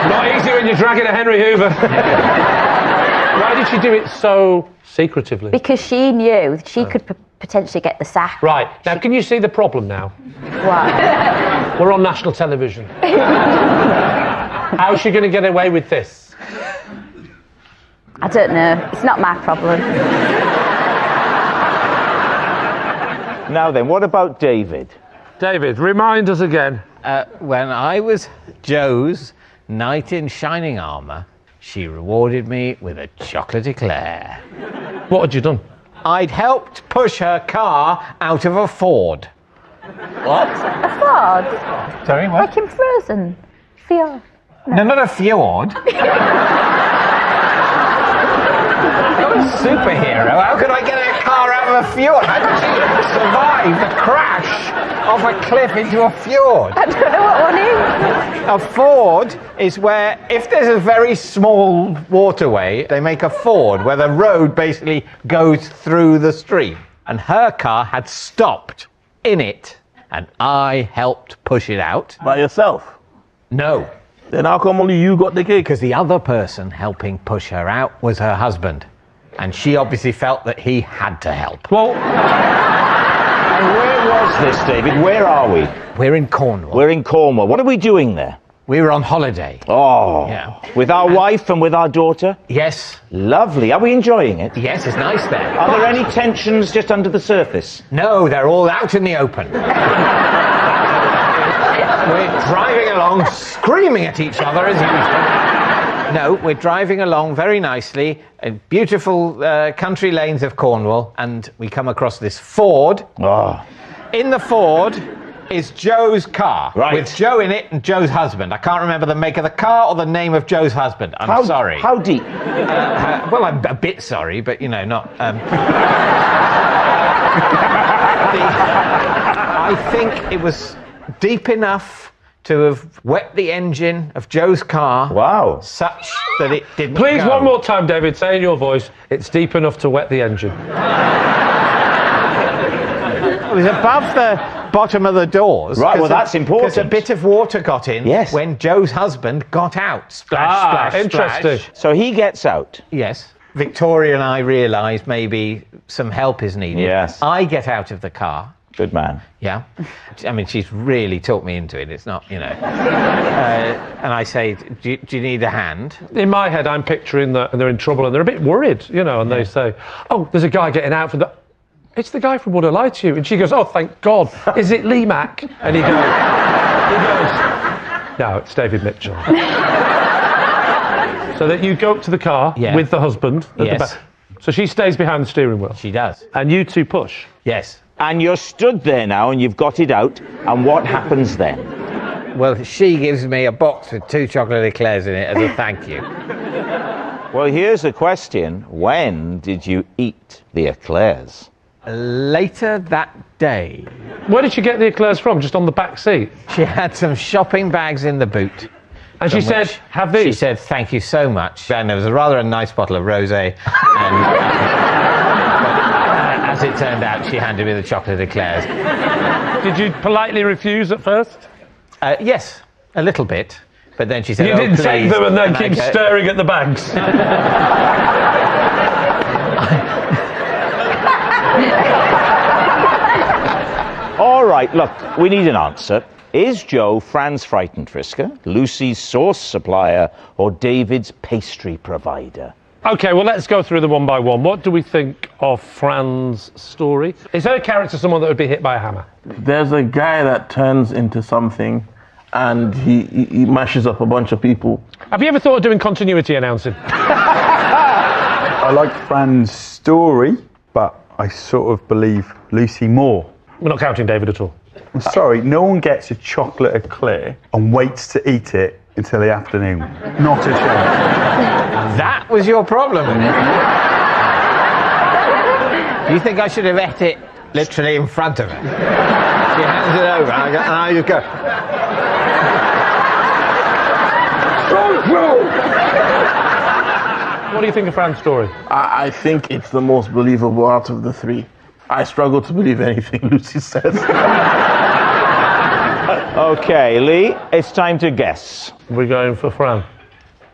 Not easy when you're dragging a Henry Hoover. Why did she do it so secretively? Because she knew she could potentially get the sack. Right. Now, can you see the problem now? What? We're on national television. How's she going to get away with this? I don't know. It's not my problem. Now then, what about David? David, remind us again. When I was Joe's knight in shining armour, she rewarded me with a chocolate eclair. What had you done? I'd helped push her car out of a Ford. What? A Ford? Sorry, what? Like in Frozen. Fjord. No, not a fjord. I'm a superhero. How could I get a car out of a fjord? How did she survive the crash off a cliff into a fjord? I don't know what one is. A ford is where, if there's a very small waterway, they make a ford where the road basically goes through the stream. And her car had stopped in it, and I helped push it out. By yourself? No. Then how come only you got the gig? Because the other person helping push her out was her husband. And she obviously felt that he had to help. Well, and where was this, David? Where are we? We're in Cornwall. We're in Cornwall. What are we doing there? We were on holiday. Oh, Yeah. With our wife and with our daughter? Yes. Lovely. Are we enjoying it? Yes, it's nice there. Are there any tensions just under the surface? No, they're all out in the open. We're driving along, screaming at each other as usual. No, we're driving along very nicely in beautiful country lanes of Cornwall, and we come across this Ford. Oh. In the Ford is Joe's car, Right. with Joe in it and Joe's husband. I can't remember the make of the car or the name of Joe's husband. I'm sorry. How deep? Well, I'm a bit sorry, but you know, not. I think it was deep enough to have wet the engine of Joe's car. Wow. Such that it didn't please, go. one more time, David, say in your voice, it's deep enough to wet the engine. It was above the bottom of the doors. Right, well, that's important. Because a bit of water got in when Joe's husband got out. Splash, splash, interesting. splash. So he gets out. Yes. Victoria and I realise maybe some help is needed. Yes. I get out of the car. Good man. Yeah. I mean, she's really talked me into it. It's not, you know. And I say, do you need a hand? In my head, I'm picturing that and they're in trouble and they're a bit worried, you know, and they say, oh, there's a guy getting out from the... It's the guy from Would I Lie to You? And she goes, oh, thank God. Is it Lee Mack? And he goes, no, it's David Mitchell. So that you go up to the car with the husband at the back. So she stays behind the steering wheel. She does. And you two push. Yes. And you're stood there now and you've got it out. And what happens then? Well, she gives me a box with 2 chocolate eclairs in it as a thank you. Well, here's the question. When did you eat the eclairs? Later that day. Where did she get the eclairs from? Just on the back seat? She had some shopping bags in the boot. And she said, have these? She said, thank you so much. And there was a nice bottle of rosé. And as it turned out, she handed me the chocolate eclairs. Did you politely refuse at first? Yes, a little bit. But then she said, you didn't take them and then keep I staring at the bags. All right, look, we need an answer. Is Joe Fran's Frightened Frisker, Lucy's sauce supplier, or David's pastry provider? OK, well, let's go through them one by one. What do we think of Fran's story? Is her character someone that would be hit by a hammer? There's a guy that turns into something and he mashes up a bunch of people. Have you ever thought of doing continuity announcing? I like Fran's story, but I sort of believe Lucy more. We're not counting David at all. I'm sorry, no one gets a chocolate eclair and waits to eat it until the afternoon. Not a chance. That was your problem. You think I should have ate it literally in front of her? She hands it over and I go, now you go. What do you think of Fran's story? I think it's the most believable out of the three. I struggle to believe anything Lucy says. OK, Lee, it's time to guess. We're going for Fran.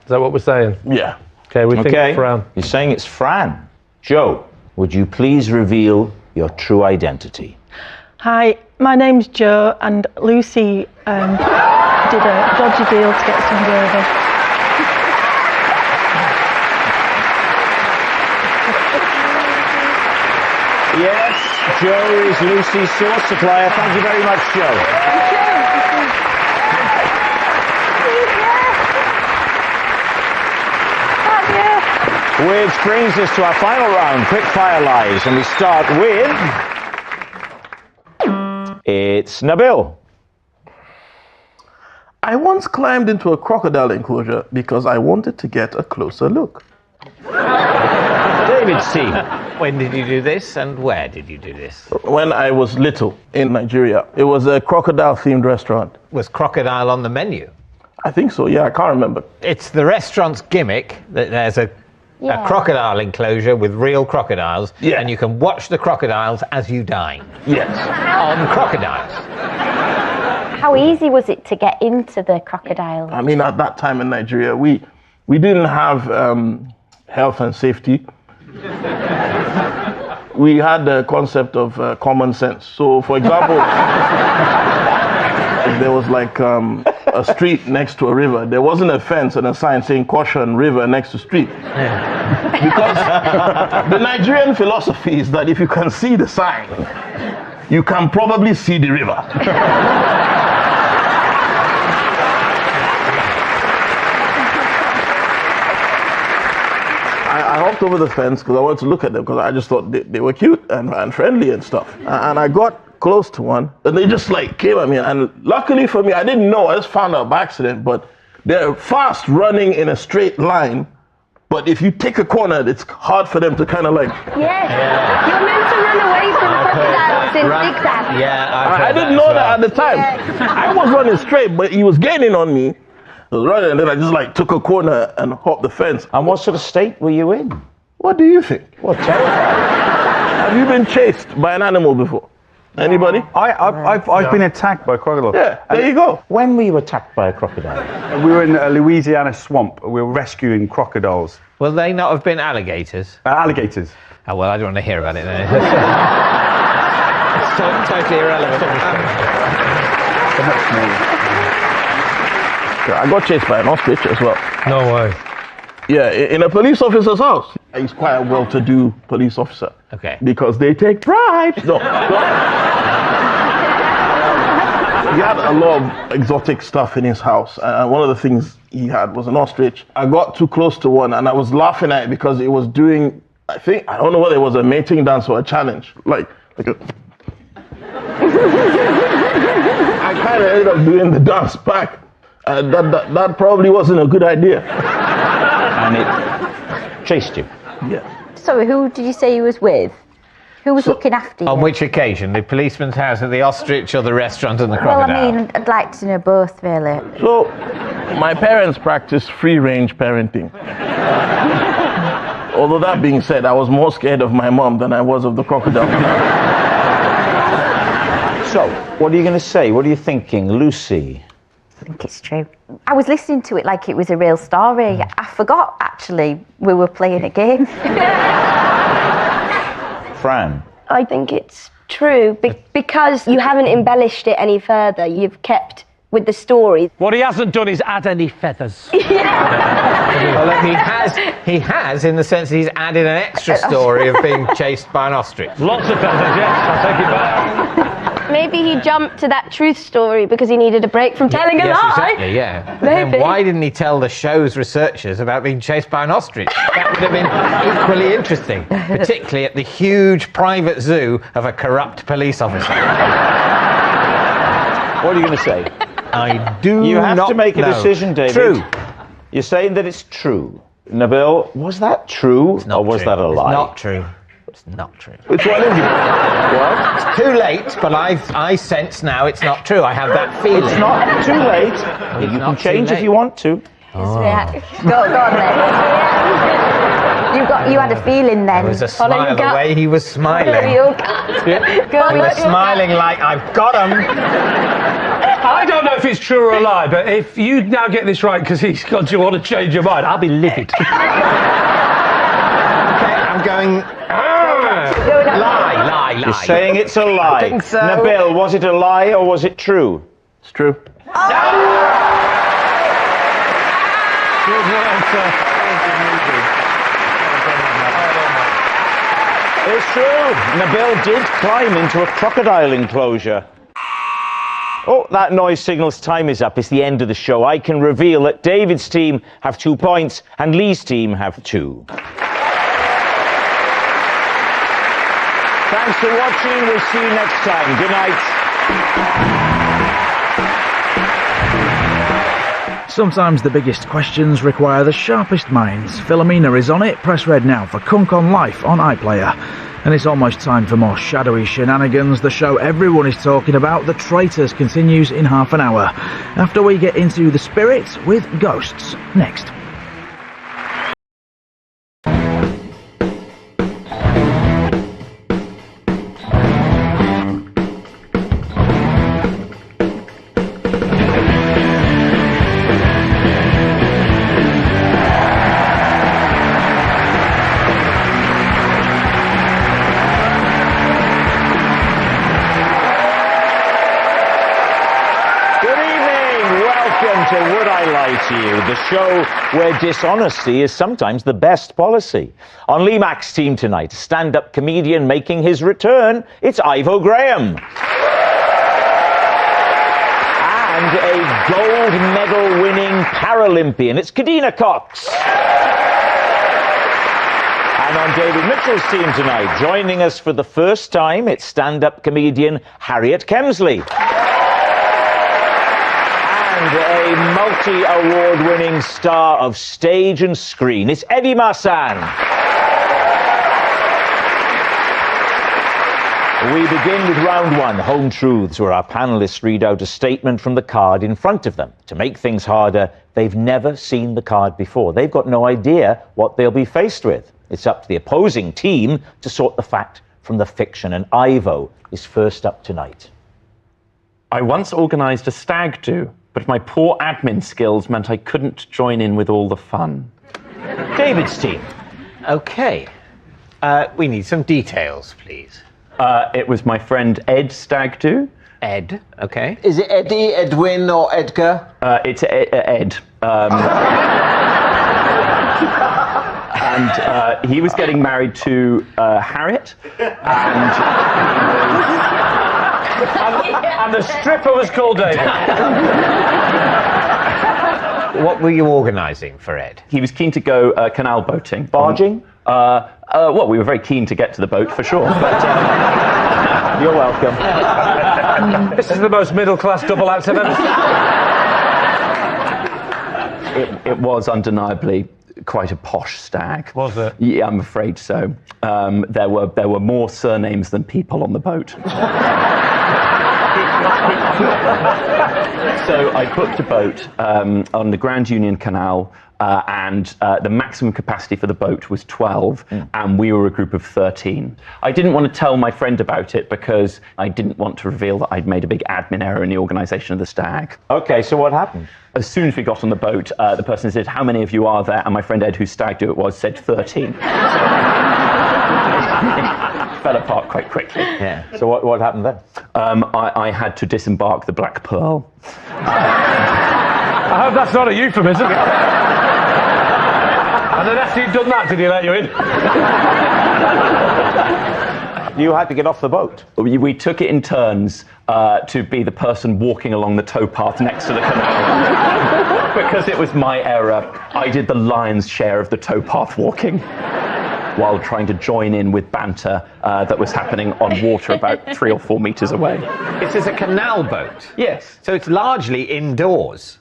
Is that what we're saying? Yeah. OK, we think it's Fran. You're saying it's Fran. Joe, would you please reveal your true identity? Hi, my name's Jo, and Lucy did a dodgy deal to get some gravy. Yes, Joe is Lucy's sauce supplier. Thank you very much, Joe. Which brings us to our final round, quick fire lies, and we start with... It's Nabil. I once climbed into a crocodile enclosure because I wanted to get a closer look. David C. When did you do this and where did you do this? When I was little in Nigeria. It was a crocodile-themed restaurant. Was crocodile on the menu? I think so, yeah, I can't remember. It's the restaurant's gimmick that there's a crocodile enclosure with real crocodiles, and you can watch the crocodiles as you dine. Yes. On crocodiles. How easy was it to get into the crocodile? I mean, at that time in Nigeria, we didn't have health and safety. We had the concept of common sense. So, for example, if there was like a street next to a river, there wasn't a fence and a sign saying caution, river next to street. Because the Nigerian philosophy is that if you can see the sign, you can probably see the river. I hopped over the fence because I wanted to look at them because I just thought they were cute and friendly and stuff. And I got close to one and they just like came at me. And luckily for me, I didn't know. I just found out by accident. But they're fast running in a straight line. But if you take a corner, it's hard for them to kind of like... Yeah. You're meant to run away from crocodiles in zigzag. Yeah, I didn't know that at the time. I was running straight, but he was gaining on me. I was running, and then I just like took a corner and hopped the fence. And what sort of state were you in? What do you think? What, terrified? Have you been chased by an animal before? Anybody? I've been attacked by crocodiles. Yeah, there you go. When were you attacked by a crocodile? We were in a Louisiana swamp. We were rescuing crocodiles. Will they not have been alligators? Alligators. Oh, well, I don't want to hear about it then. It's totally irrelevant. I got chased by an ostrich as well. No way. Yeah, in a police officer's house. He's quite a well-to-do police officer. Okay. Because they take bribes. No. He had a lot of exotic stuff in his house. And one of the things he had was an ostrich. I got too close to one and I was laughing at it because it was doing, I don't know whether it was a mating dance or a challenge. Like a... I kind of ended up doing the dance back. That probably wasn't a good idea. And it chased you? Yeah. Sorry, who did you say you was with? Who was looking after you? On which occasion? The policeman's house, at the ostrich, or the restaurant and the Well, crocodile? I mean, I'd like to know both, really. So, my parents practiced free-range parenting. Although that being said, I was more scared of my mom than I was of the crocodile. So, what are you going to say? What are you thinking, Lucy? I think it's true. I was listening to it like it was a real story. I forgot, actually, we were playing a game. Fran? I think it's true because you haven't embellished it any further. You've kept with the story. What he hasn't done is add any feathers. Well, he has, in the sense that he's added an extra story of being chased by an ostrich. Lots of feathers, yes. I'll take it back. Maybe he jumped to that truth story because he needed a break from telling a lie. Exactly, yeah. But then why didn't he tell the show's researchers about being chased by an ostrich? That would have been equally interesting, particularly at the huge private zoo of a corrupt police officer. What are you going to say? I do You have not to make a know. decision, David. True. You're saying that it's true. Nabil, was that true, or was that a lie? It's not true. It's not true. Which one is it? What? It's too late, but I sense now it's not true. I have that feeling. It's not too late. You can change if you want to. Go on then. You had a feeling then. There was a smile the way he was smiling. He was smiling like, I've got him. I don't know if it's true or a lie, but if you now get this right because he's got you want to change your mind, I'll be livid. Okay, I'm going... Lie. You're saying it's a lie. I think so. Nabil, was it a lie or was it true? It's true. Good answer. It's true. Nabil did climb into a crocodile enclosure. Oh, that noise signals time is up. It's the end of the show. I can reveal that David's team have 2 points and Lee's team have 2. Thanks for watching. We'll see you next time. Good night. Sometimes the biggest questions require the sharpest minds. Philomena is on it. Press red now for Kunk on Life on iPlayer. And it's almost time for more shadowy shenanigans. The show everyone is talking about, The Traitors, continues in half an hour. After we get into the spirit with ghosts. Next. The show where dishonesty is sometimes the best policy. On Lee Mack's team tonight, stand-up comedian making his return, it's Ivo Graham. And a gold medal winning Paralympian, it's Kadina Cox. And on David Mitchell's team tonight, joining us for the first time, it's stand-up comedian Harriet Kemsley. And a multi-award-winning star of stage and screen, it's Eddie Marsan. We begin with round one, Home Truths, where our panellists read out a statement from the card in front of them. To make things harder, they've never seen the card before. They've got no idea what they'll be faced with. It's up to the opposing team to sort the fact from the fiction, and Ivo is first up tonight. I once organised a stag do, but my poor admin skills meant I couldn't join in with all the fun. David's team. Okay. We need some details, please. It was my friend Ed's stag do. Ed, okay. Is it Eddie, Edwin, or Edgar? It's Ed. And he was getting married to Harriet, and the stripper was called David. What were you organising for Ed? He was keen to go canal boating. Barging? Well, we were very keen to get to the boat, for sure. But, you're welcome. This is the most middle-class double act I've ever seen. It was undeniably quite a posh stag. Was it? Yeah, I'm afraid so. There were more surnames than people on the boat. So I booked a boat on the Grand Union Canal, and the maximum capacity for the boat was 12, and we were a group of 13. I didn't want to tell my friend about it because I didn't want to reveal that I'd made a big admin error in the organisation of the stag. Okay, so what happened? As soon as we got on the boat, the person said, "How many of you are there?" And my friend Ed, whose stag do it was, said 13. Fell apart quite quickly. Yeah. So what happened then? I had to disembark the Black Pearl. I hope that's not a euphemism. And then after you'd done that, did he let you in? You had to get off the boat. We took it in turns to be the person walking along the towpath next to the canal. Because it was my error, I did the lion's share of the towpath walking while trying to join in with banter that was happening on water about 3 or 4 meters away. This is a canal boat? Yes. So it's largely indoors?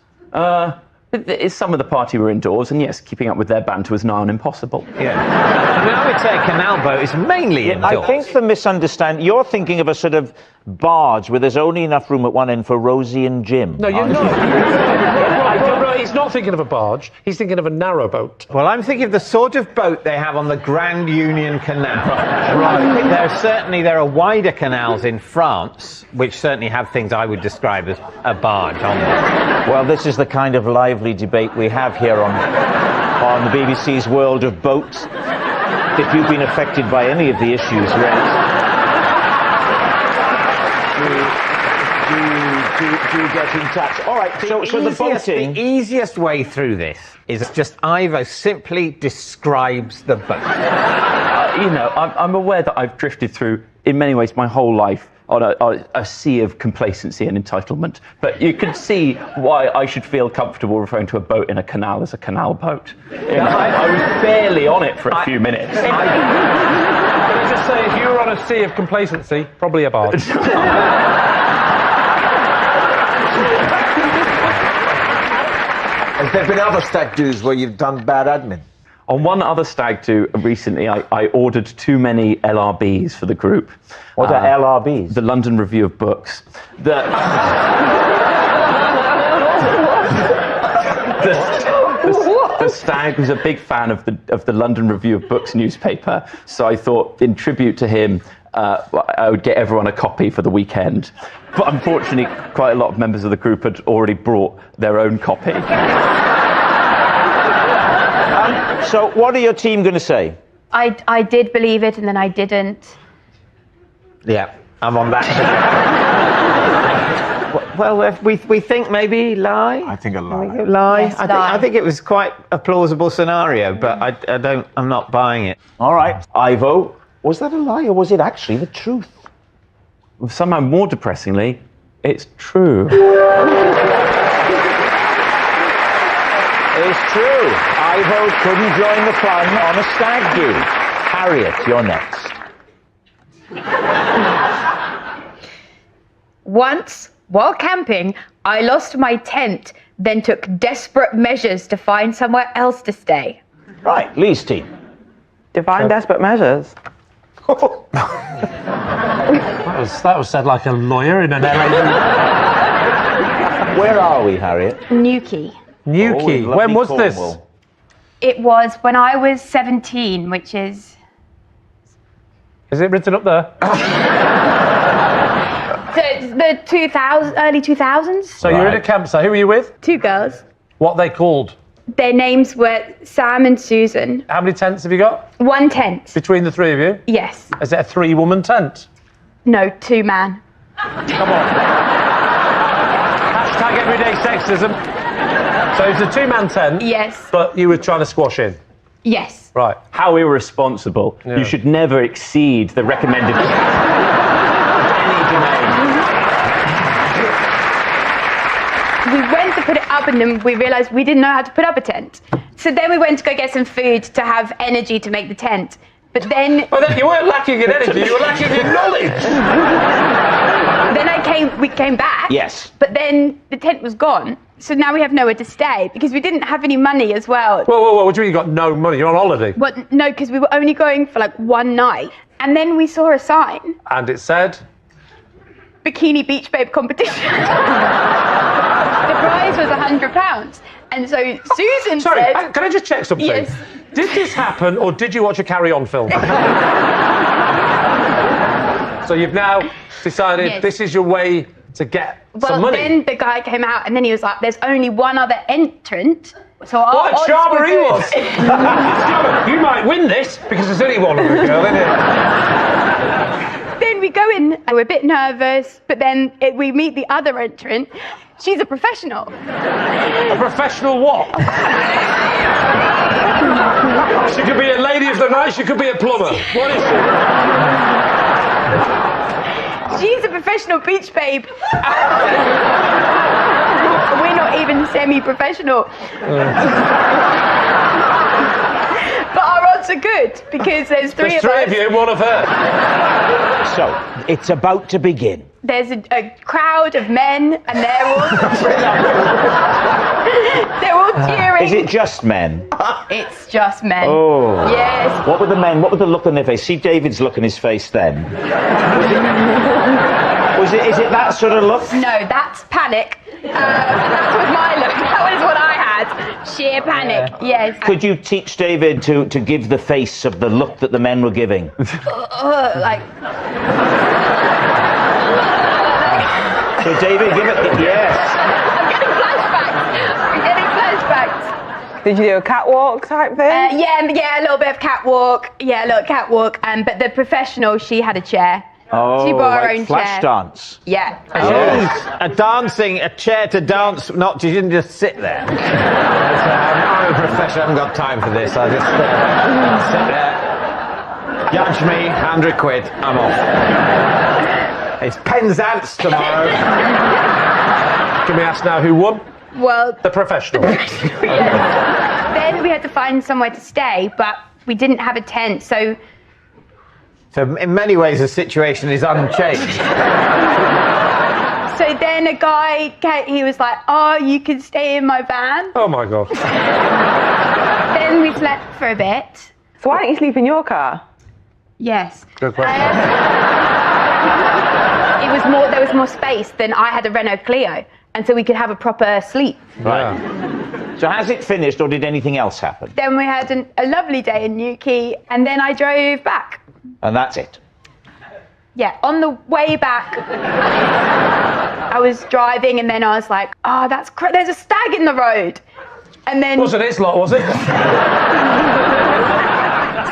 Some of the party were indoors, and yes, keeping up with their banter was nigh on impossible. Yeah. I mean, I would say a canal boat is mainly indoors. I think the misunderstanding, you're thinking of a sort of barge where there's only enough room at one end for Rosie and Jim. No, you're not. He's not thinking of a barge, he's thinking of a narrow boat. Well, I'm thinking of the sort of boat they have on the Grand Union Canal. Right. I think there are wider canals in France, which certainly have things I would describe as a barge on them. Well, this is the kind of lively debate we have here on the BBC's World of Boats. If you've been affected by any of the issues raised, do get in touch. All right, so the boating... The easiest way through this is just Ivo simply describes the boat. I'm aware that I've drifted through, in many ways, my whole life on a sea of complacency and entitlement. But you can see why I should feel comfortable referring to a boat in a canal as a canal boat. I was barely on it for a few minutes. Can I just say, if you were on a sea of complacency, probably a barge. Has there been other stag do's where you've done bad admin? On one other stag do recently, I ordered too many LRBs for the group. What are LRBs? The London Review of Books. The stag was a big fan of the London Review of Books newspaper, so I thought, in tribute to him, I would get everyone a copy for the weekend. But unfortunately, quite a lot of members of the group had already brought their own copy. So what are your team going to say? I did believe it and then I didn't. Yeah, I'm on that. Well, if we think maybe lie. I think a lie. Lie. Yes, I think it was quite a plausible scenario, but I'm not buying it. All right, Ivo, was that a lie or was it actually the truth? Somehow more depressingly, it's true. It's true. Ivo couldn't join the fun on a stag do. Harriet, you're next. Once, while camping, I lost my tent, then took desperate measures to find somewhere else to stay. Right, Lee's team. Define desperate measures. That was said like a lawyer in an LA. Where are we, Harriet? Newquay. Newquay. When was this? It was when I was 17, which is... Is it written up there? the early 2000s. So you're in a campsite. Who were you with? 2 girls. What they called? Their names were Sam and Susan. How many tents have you got? 1 tent. Between the 3 of you? Yes. Is it a 3-woman tent? No, 2-man. Come on. Hashtag everyday sexism. So it's a 2-man tent? Yes. But you were trying to squash in? Yes. Right. How irresponsible. Yeah. You should never exceed the recommended... We went to put it up and then we realised we didn't know how to put up a tent. So then we went to go get some food to have energy to make the tent. But then... Well, then you weren't lacking in energy, you were lacking in knowledge! Then we came back. Yes. But then the tent was gone. So now we have nowhere to stay because we didn't have any money as well. Whoa, what do you mean you got no money? You're on holiday. Well, no, because we were only going for like one night. And then we saw a sign. And it said? Bikini Beach Babe competition. The prize was £100. And so Susan Sorry, said... can I just check something? Yes. Did this happen or did you watch a Carry On film? So you've now decided this is your way to get some money. Well, then the guy came out and then he was like, there's only one other entrant. So what a charmer he was! You might win this because there's only one other girl in it. Then we go in and we're a bit nervous, but then we meet the other entrant. She's a professional. A professional what? She could be a lady of the night, she could be a plumber. What is she? She's a professional beach babe. We're not even semi-professional. But our odds are good because there's three of us. There's 3 of you and 1 of her. So, it's about to begin. There's a crowd of men and they're all cheering. Is it just men? It's just men. Oh. Yes. What were the men? What were the look on their face? See David's look on his face then. Is it that sort of look? No, that's panic. That was my look. That was what I had. Sheer panic. Yes. Could you teach David to give the face of the look that the men were giving? Like. So David, give it. Yes. I'm getting flashbacks. Did you do a catwalk type thing? Yeah, a little bit of catwalk. Yeah, a little catwalk. But the professional, she had a chair. Oh, she brought her like own flash chair. dance. Yeah. A chair to dance. Not, you didn't just sit there. I'm a professional. I haven't got time for this. I just sit there. Judge me, £100. I'm off. It's Penzance tomorrow. Can we ask now who won? Well, the professional. Then we had to find somewhere to stay, but we didn't have a tent, so in many ways, the situation is unchanged. So then a guy, he was like, oh, you can stay in my van. Oh my God. Then we slept for a bit. So why don't you sleep in your car? Yes. Good question. There was more space than I had a Renault Clio, and so we could have a proper sleep. Right. So has it finished or did anything else happen? Then we had a lovely day in Newquay, and then I drove back. And that's it? Yeah, on the way back, I was driving and then I was like, oh, there's a stag in the road. And then... Wasn't his lot, was it?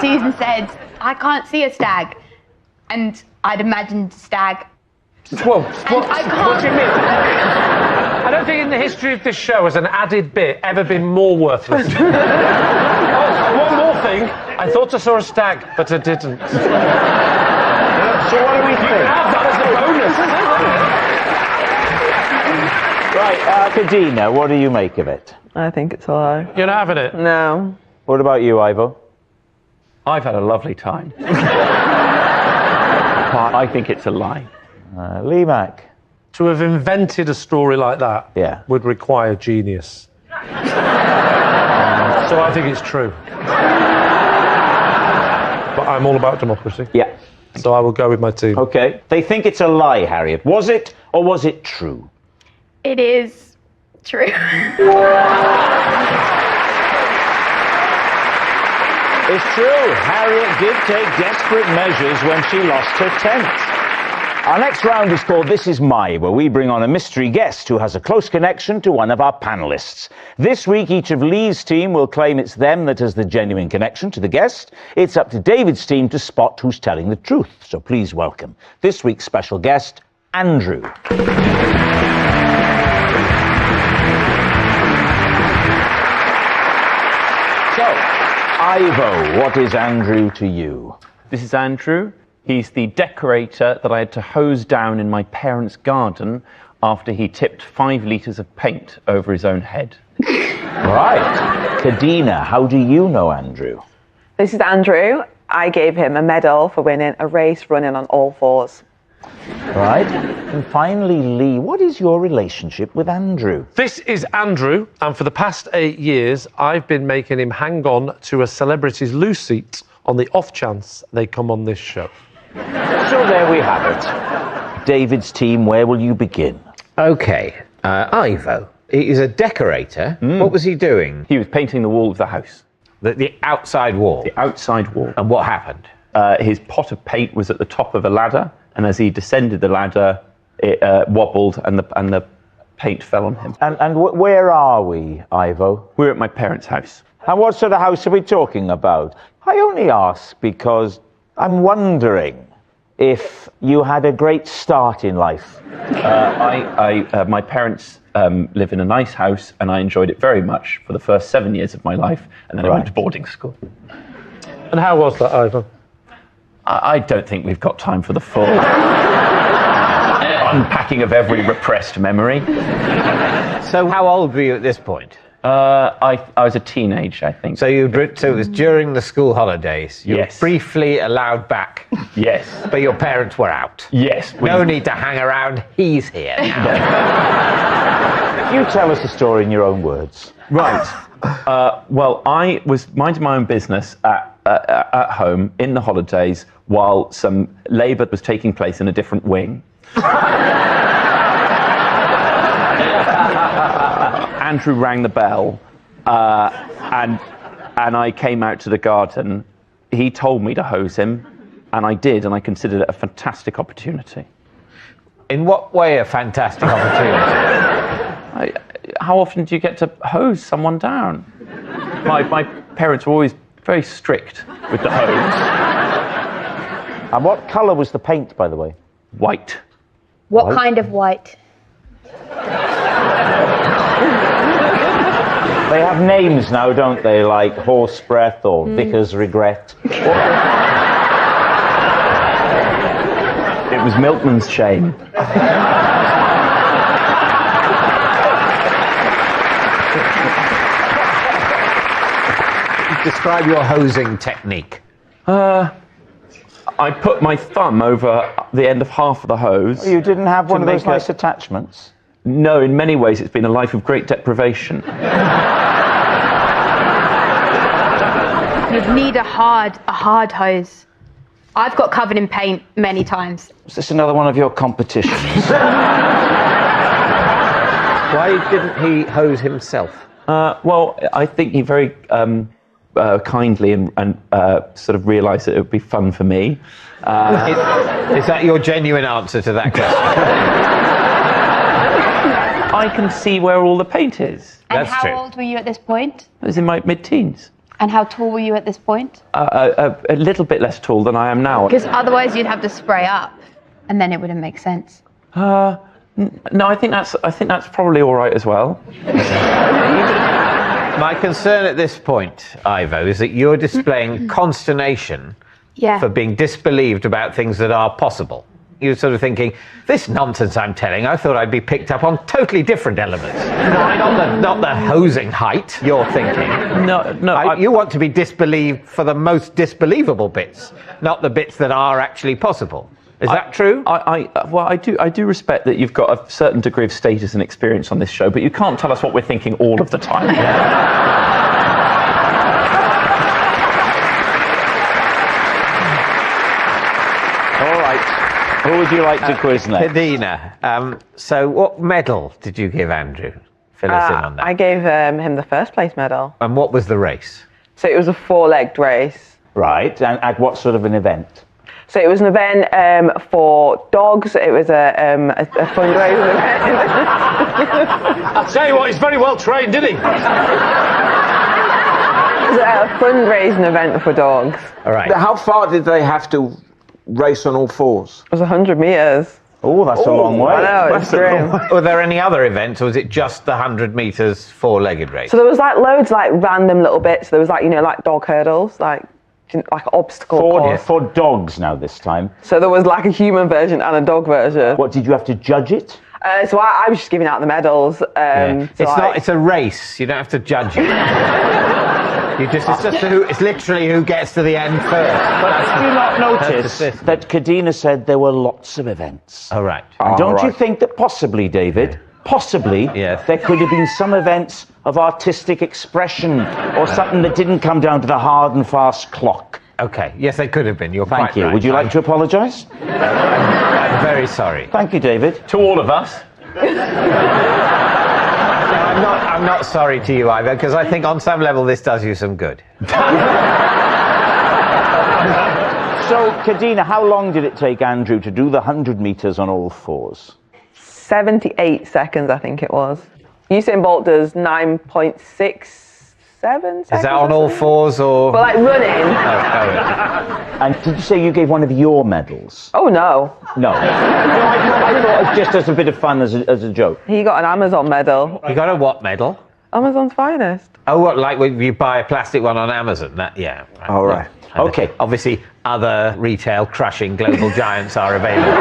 Susan said, I can't see a stag. And I'd imagined a stag. Well, what do you mean? I don't think in the history of this show has an added bit ever been more worthless. One more thing. I thought I saw a stag, but I didn't. So what do we think? That was Right, Kadina, what do you make of it? I think it's a lie. You're not having it? No. What about you, Ivo? I've had a lovely time. I think it's a lie. Lee Mack. To have invented a story like that would require genius. So I think it's true. But I'm all about democracy. Yeah. So I will go with my team. Okay. They think it's a lie, Harriet. Was it or was it true? It is true. It's true. Harriet did take desperate measures when she lost her tent. Our next round is called This Is My, where we bring on a mystery guest who has a close connection to one of our panellists. This week, each of Lee's team will claim it's them that has the genuine connection to the guest. It's up to David's team to spot who's telling the truth. So please welcome this week's special guest, Andrew. So, Ivo, what is Andrew to you? This is Andrew. He's the decorator that I had to hose down in my parents' garden after he tipped 5 litres of paint over his own head. Right. Kadina, how do you know Andrew? This is Andrew. I gave him a medal for winning a race running on all fours. Right. And finally, Lee, what is your relationship with Andrew? This is Andrew, and for the past 8 years, I've been making him hang on to a celebrity's loo seat on the off chance they come on this show. So there we have it. David's team, where will you begin? OK, Ivo. He's a decorator. What was he doing? He was painting the wall of the house. The outside wall? The outside wall. And what happened? His pot of paint was at the top of a ladder, and as he descended the ladder, it wobbled and the paint fell on him. And where are we, Ivo? We're at my parents' house. And what sort of house are we talking about? I only ask because I'm wondering if you had a great start in life. My parents live in a nice house, and I enjoyed it very much for the first 7 years of my life, and then I went to boarding school. And how was that, Ivo? I don't think we've got time for the full unpacking of every repressed memory. So how old were you at this point? I was a teenager, I think. So it was during the school holidays. You Yes. were briefly allowed back. Yes. But your parents were out. Yes. No need to hang around. He's here now. You tell us the story in your own words. Right. Well, I was minding my own business at home in the holidays while some labour was taking place in a different wing. Andrew rang the bell, and I came out to the garden. He told me to hose him, and I did, and I considered it a fantastic opportunity. In what way a fantastic opportunity? How often do you get to hose someone down? My parents were always very strict with the hose. And what colour was the paint, by the way? White. What White? kind of white? They have names now, don't they? Like horse breath or vicar's regret. It was milkman's shame. Describe your hosing technique. I put my thumb over the end of half of the hose. You didn't have one of those make nice attachments? No, in many ways it's been a life of great deprivation. You'd need a hard hose. I've got covered in paint many times. Is this another one of your competitions? Why didn't he hose himself? Well, I think he very kindly and sort of realised that it would be fun for me. Is that your genuine answer to that question? I can see where all the paint is. And how old were you at this point? I was in my mid-teens. And how tall were you at this point? A little bit less tall than I am now. Because otherwise you'd have to spray up, and then it wouldn't make sense. No, I think that's probably all right as well. My concern at this point, Ivo, is that you're displaying consternation for being disbelieved about things that are possible. You're sort of thinking, this nonsense I'm telling, I thought I'd be picked up on totally different elements. Not the hosing height, you're thinking. No. You want to be disbelieved for the most disbelievable bits, not the bits that are actually possible. Is that true? I do respect that you've got a certain degree of status and experience on this show, but you can't tell us what we're thinking all of the time. All right. Who would you like to quiz next? Edina. So what medal did you give Andrew? Fill us in on that. I gave him the first place medal. And what was the race? So it was a 4-legged race. Right. And at what sort of an event? So it was an event for dogs. It was a fundraising event. I'll tell you what, he's very well trained, isn't he? It was a fundraising event for dogs. All right. How far did they have to race on all fours? It was 100 metres. Oh, that's a long way. I know, it's grim. Were there any other events, or was it just the 100 metres 4-legged race? So there was like loads like random little bits. There was like, like dog hurdles, like obstacle course. For dogs now this time. So there was like a human version and a dog version. What, did you have to judge it? So I was just giving out the medals. It's a race. You don't have to judge it. It's literally who gets to the end first. But did you not notice that Kadina said there were lots of events? Oh, right. And don't you think that possibly, David, there could have been some events of artistic expression or something that didn't come down to the hard and fast clock? Okay, yes, they could have been. You're Thank quite you. right. Would you like to apologise? I'm very sorry. Thank you, David. To all of us. I'm not sorry to you either, because I think on some level this does you some good. So, Kadina, how long did it take Andrew to do the 100 metres on all fours? 78 seconds, I think it was. Usain Bolt does 9.67 seconds. Is that on all fours or? But like running. And did you say you gave one of your medals? Oh no. No. I thought just as a bit of fun, as a joke. He got an Amazon medal. You got a what medal? Amazon's finest. Oh, what, like when you buy a plastic one on Amazon? That, yeah. Right. All right. And okay. Obviously, other retail crushing global giants are available.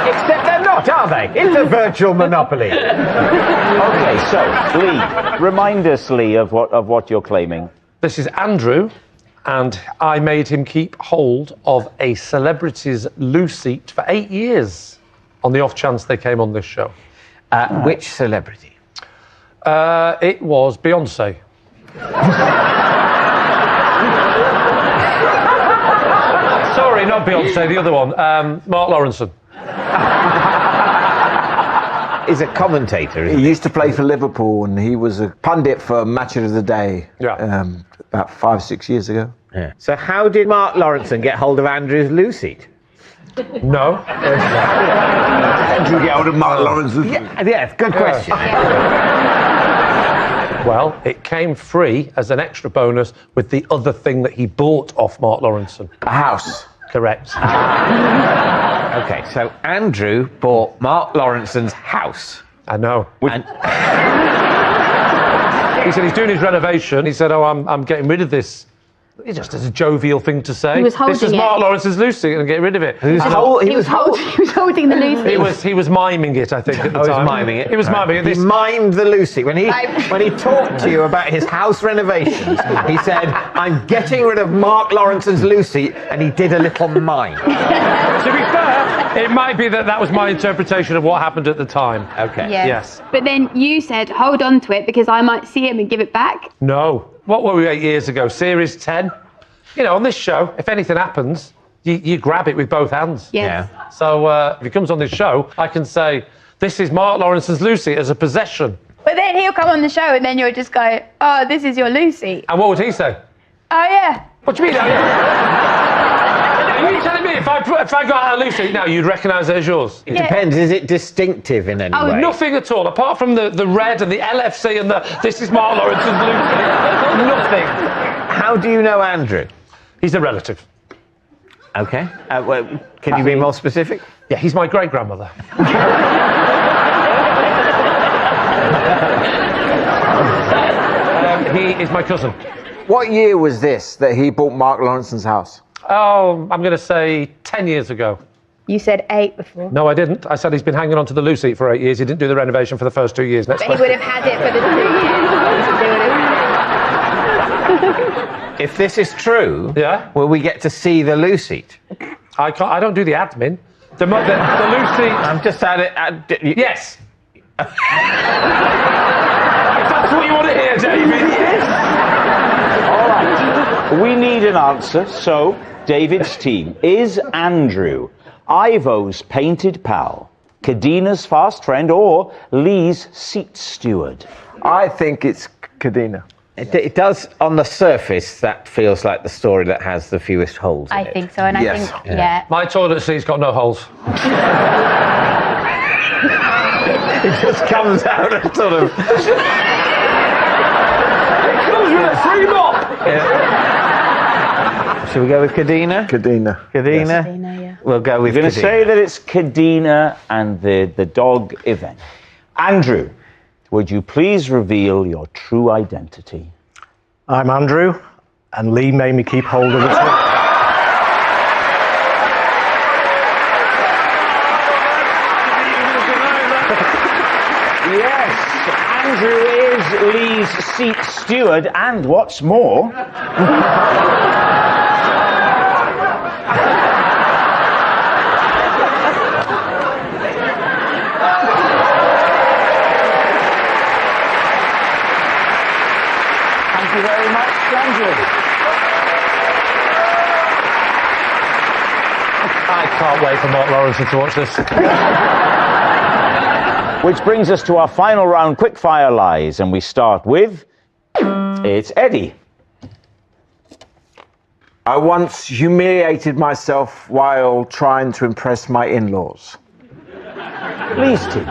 Except they're not, are they? It's a virtual monopoly. Okay, so Lee, remind us, Lee, of what you're claiming. This is Andrew, and I made him keep hold of a celebrity's loo seat for 8 years, on the off chance they came on this show. Which celebrity? It was Beyonce. Sorry, not Beyonce, the other one. Mark Lawrenson. He's a commentator, isn't He used to play for Liverpool, and he was a pundit for Match of the Day about 5-6 years ago. Yeah. So how did Mark Lawrenson get hold of Andrew's loo seat? No. Andrew get hold of Mark Lawrenson? Yeah, good question. Well, it came free as an extra bonus with the other thing that he bought off Mark Lawrenson. A house. Correct. Okay, so Andrew bought Mark Lawrenson's house. I know. He said he's doing his renovation. He said, I'm getting rid of this. It just as a jovial thing to say. He was holding this is Mark Lawrence's loo seat and get rid of it. He was holding the loo seat. He was miming it, I think, at the time. He was miming it. He was miming it. He mimed the loo seat. When he talked to you about his house renovations, he said, I'm getting rid of Mark Lawrenson's loo seat, and he did a little mime. To be fair, it might be that was my interpretation of what happened at the time. Okay. Yes. But then you said, hold on to it because I might see him and give it back. No. What were we 8 years ago? Series 10? You know, on this show, if anything happens, you grab it with both hands. Yes. Yeah. So if he comes on this show, I can say, this is Mark Lawrence's loo seat as a possession. But then he'll come on the show and then you'll just go, oh, this is your loo seat. And what would he say? Oh, yeah. What do you mean? Are you telling me if I got out a loo seat now, you'd recognise it as yours? It depends. Is it distinctive in any way? Nothing at all, apart from the red and the LFC and this is Mark Lawrence's loo seat. Nothing. How do you know Andrew? He's a relative. Okay. Can you be more specific? Yeah, he's my great-grandmother. He is my cousin. What year was this that he bought Mark Lawrenson's house? Oh, I'm going to say 10 years ago. You said 8 before. No, I didn't. I said he's been hanging on to the loo seat for 8 years. He didn't do the renovation for the first 2 years. But he would have had it for the 2 years. If this is true, will we get to see the loo seat? I don't do the admin. The loo seat. I'm just at it. Yes. If that's what you want to hear, David. Yes. All right. We need an answer. So, David's team, is Andrew Ivo's painted pal, Kadina's fast friend, or Lee's seat steward? I think it's Kadina. It does, on the surface, that feels like the story that has the fewest holes in I it. think so, and I think, yeah. My toilet seat's got no holes. It just comes out and sort of... It comes with a free mop! Should we go with Kadina? Kadina. Kadina? Kadina, yeah. We'll go with You're going to Kadina. say that it's Kadina and the dog event. Andrew, would you please reveal your true identity? I'm Andrew, and Lee made me keep hold of it. Yes, Andrew is Lee's seat steward, and what's more... Thank you very much, Andrew. I can't wait for Mark Lawrence to watch this. Which brings us to our final round, quickfire lies, and we start with... It's Eddie. I once humiliated myself while trying to impress my in-laws. Lee's team.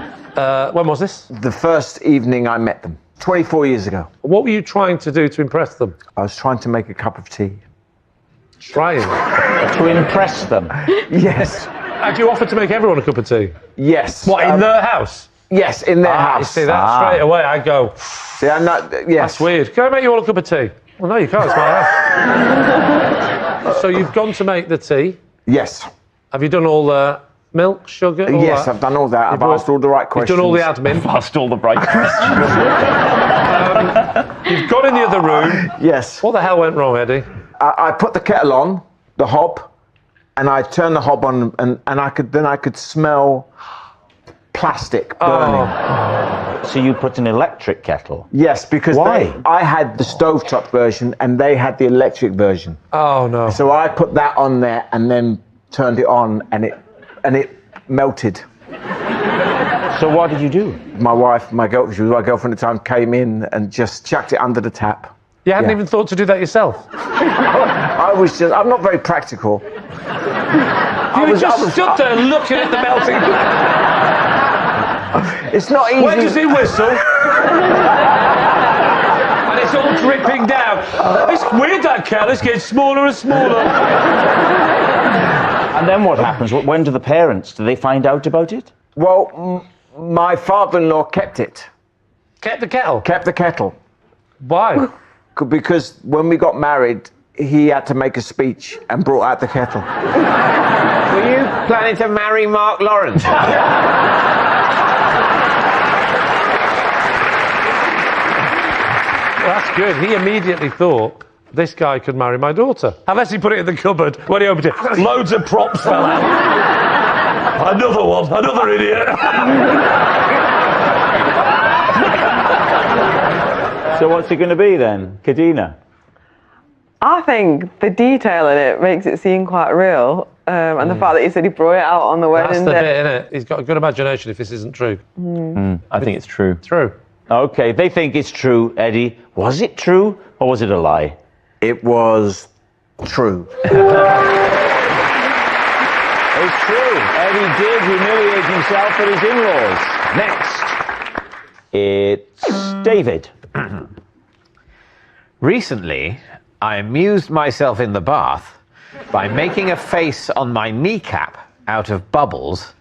When was this? The first evening I met them, 24 years ago. What were you trying to do to impress them? I was trying to make a cup of tea. Trying? To impress them? Yes. Had you offered to make everyone a cup of tea? Yes. What, in their house? Yes, in their house. You see, that straight away, I go... See, I'm not... Yes. That's weird. Can I make you all a cup of tea? Well, no, you can't. It's my house. So you've gone to make the tea? Yes. Have you done all the milk, sugar, all Yes, that? I've done all that. I've asked all the right questions. You've done all the admin? I've asked all the right questions. You've gone in the other room. Yes. What the hell went wrong, Eddie? I put the kettle on, the hob, and I turned the hob on, and I could smell plastic burning. So you put an electric kettle? Yes, because Why? I had the stovetop version and they had the electric version. Oh no. So I put that on there and then turned it on and it melted. So what did you do? My wife, my girlfriend at the time, came in and just chucked it under the tap. You hadn't even thought to do that yourself? I'm not very practical. You just stood there looking at the melting. It's not easy. When does he whistle? And it's all dripping down. It's weird, that kettle. It's getting smaller and smaller. And then what happens? When do they find out about it? Well, my father-in-law kept it. Kept the kettle? Kept the kettle. Why? Because when we got married, he had to make a speech and brought out the kettle. Were you planning to marry Mark Lawrence? Well, that's good. He immediately thought, this guy could marry my daughter. Unless he put it in the cupboard. When he opened it, loads of props fell out. Another one, another idiot. So what's it going to be then, Kadina? I think the detail in it makes it seem quite real. And the fact that he said he brought it out on the wedding That's the day. bit, innit? He's got a good imagination if this isn't true. I think it's true. True. Okay, they think it's true, Eddie. Was it true or was it a lie? It was true. It's true. Eddie did humiliate himself at his in-laws. Next, it's David. Recently, I amused myself in the bath by making a face on my kneecap out of bubbles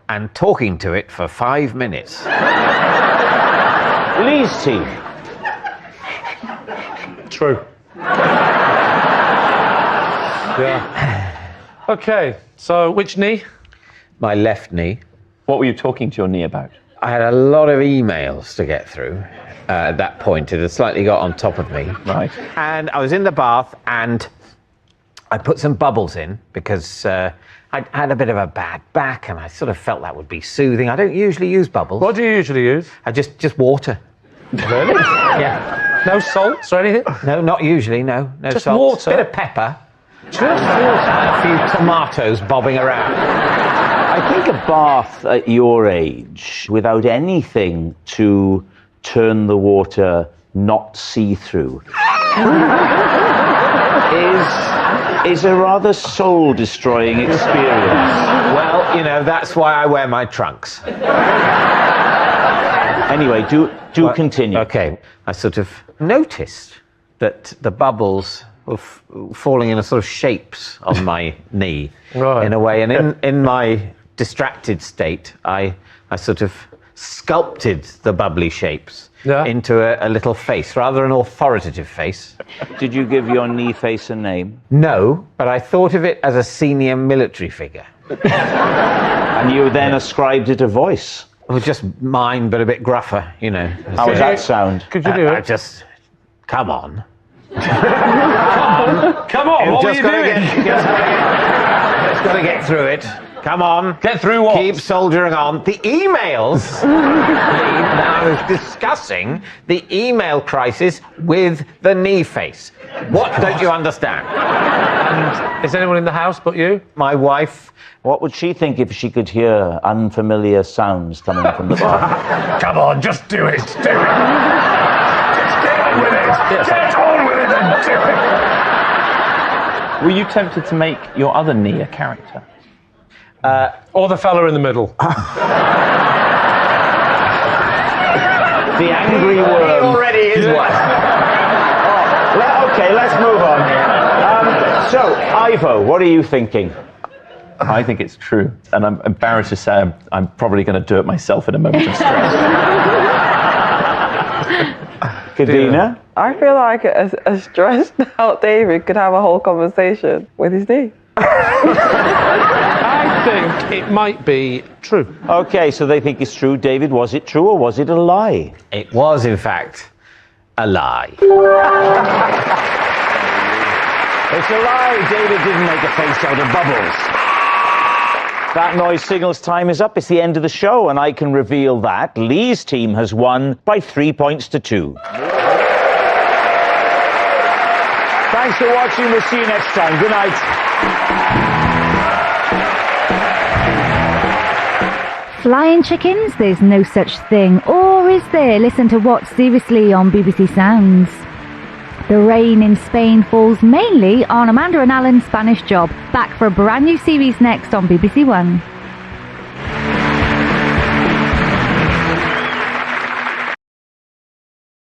and talking to it for 5 minutes. Lee's team. True. Yeah. Okay, so which knee? My left knee. What were you talking to your knee about? I had a lot of emails to get through at that point. It had slightly got on top of me. Right. And I was in the bath and I put some bubbles in because I had a bit of a bad back and I sort of felt that would be soothing. I don't usually use bubbles. What do you usually use? I just water. Really? Yeah. No salts or anything? No, not usually, no. No Just salts. water? Bit of pepper. Just water? And a few tomatoes bobbing around. I think a bath at your age, without anything to turn the water not see-through, is a rather soul-destroying experience. Well, you know, that's why I wear my trunks. Anyway, do continue. Okay, I sort of noticed that the bubbles were falling in a sort of shapes on my knee, Right. in a way, and in my distracted state, I sort of sculpted the bubbly shapes into a little face, rather an authoritative face. Did you give your knee face a name? No, but I thought of it as a senior military figure. And you then ascribed it a voice? It was just mine, but a bit gruffer, you know. How does that sound? Could you do it? I just, come on. Come on, what were you doing? Just got to get through it. Come on. Get through what? Keep soldiering on. The emails. Now I was discussing the email crisis with the knee face. What don't you understand? And is anyone in the house but you? My wife. What would she think if she could hear unfamiliar sounds coming from the bar? Come on, just do it. Do it. Just get on with it. Get on with it and do it. Were you tempted to make your other knee a character? Or the fella in the middle? The angry worm. He already is one. Okay, let's move on. So, Ivo, what are you thinking? I think it's true, and I'm embarrassed to say I'm probably going to do it myself in a moment of stress. Kadina? I feel like a stressed out David could have a whole conversation with his knee. I think it might be true. Okay, so they think it's true. David, was it true or was it a lie? It was, in fact, a lie. It's a lie. David didn't make a face out of bubbles. That noise signals time is up. It's the end of the show, and I can reveal that Lee's team has won by 3 points to 2. Thanks for watching. We'll see you next time. Good night. Flying chickens? There's no such thing. Or is there? Listen to What's Seriously on BBC Sounds. The rain in Spain falls mainly on Amanda and Alan's Spanish Job. Back for a brand new series next on BBC One.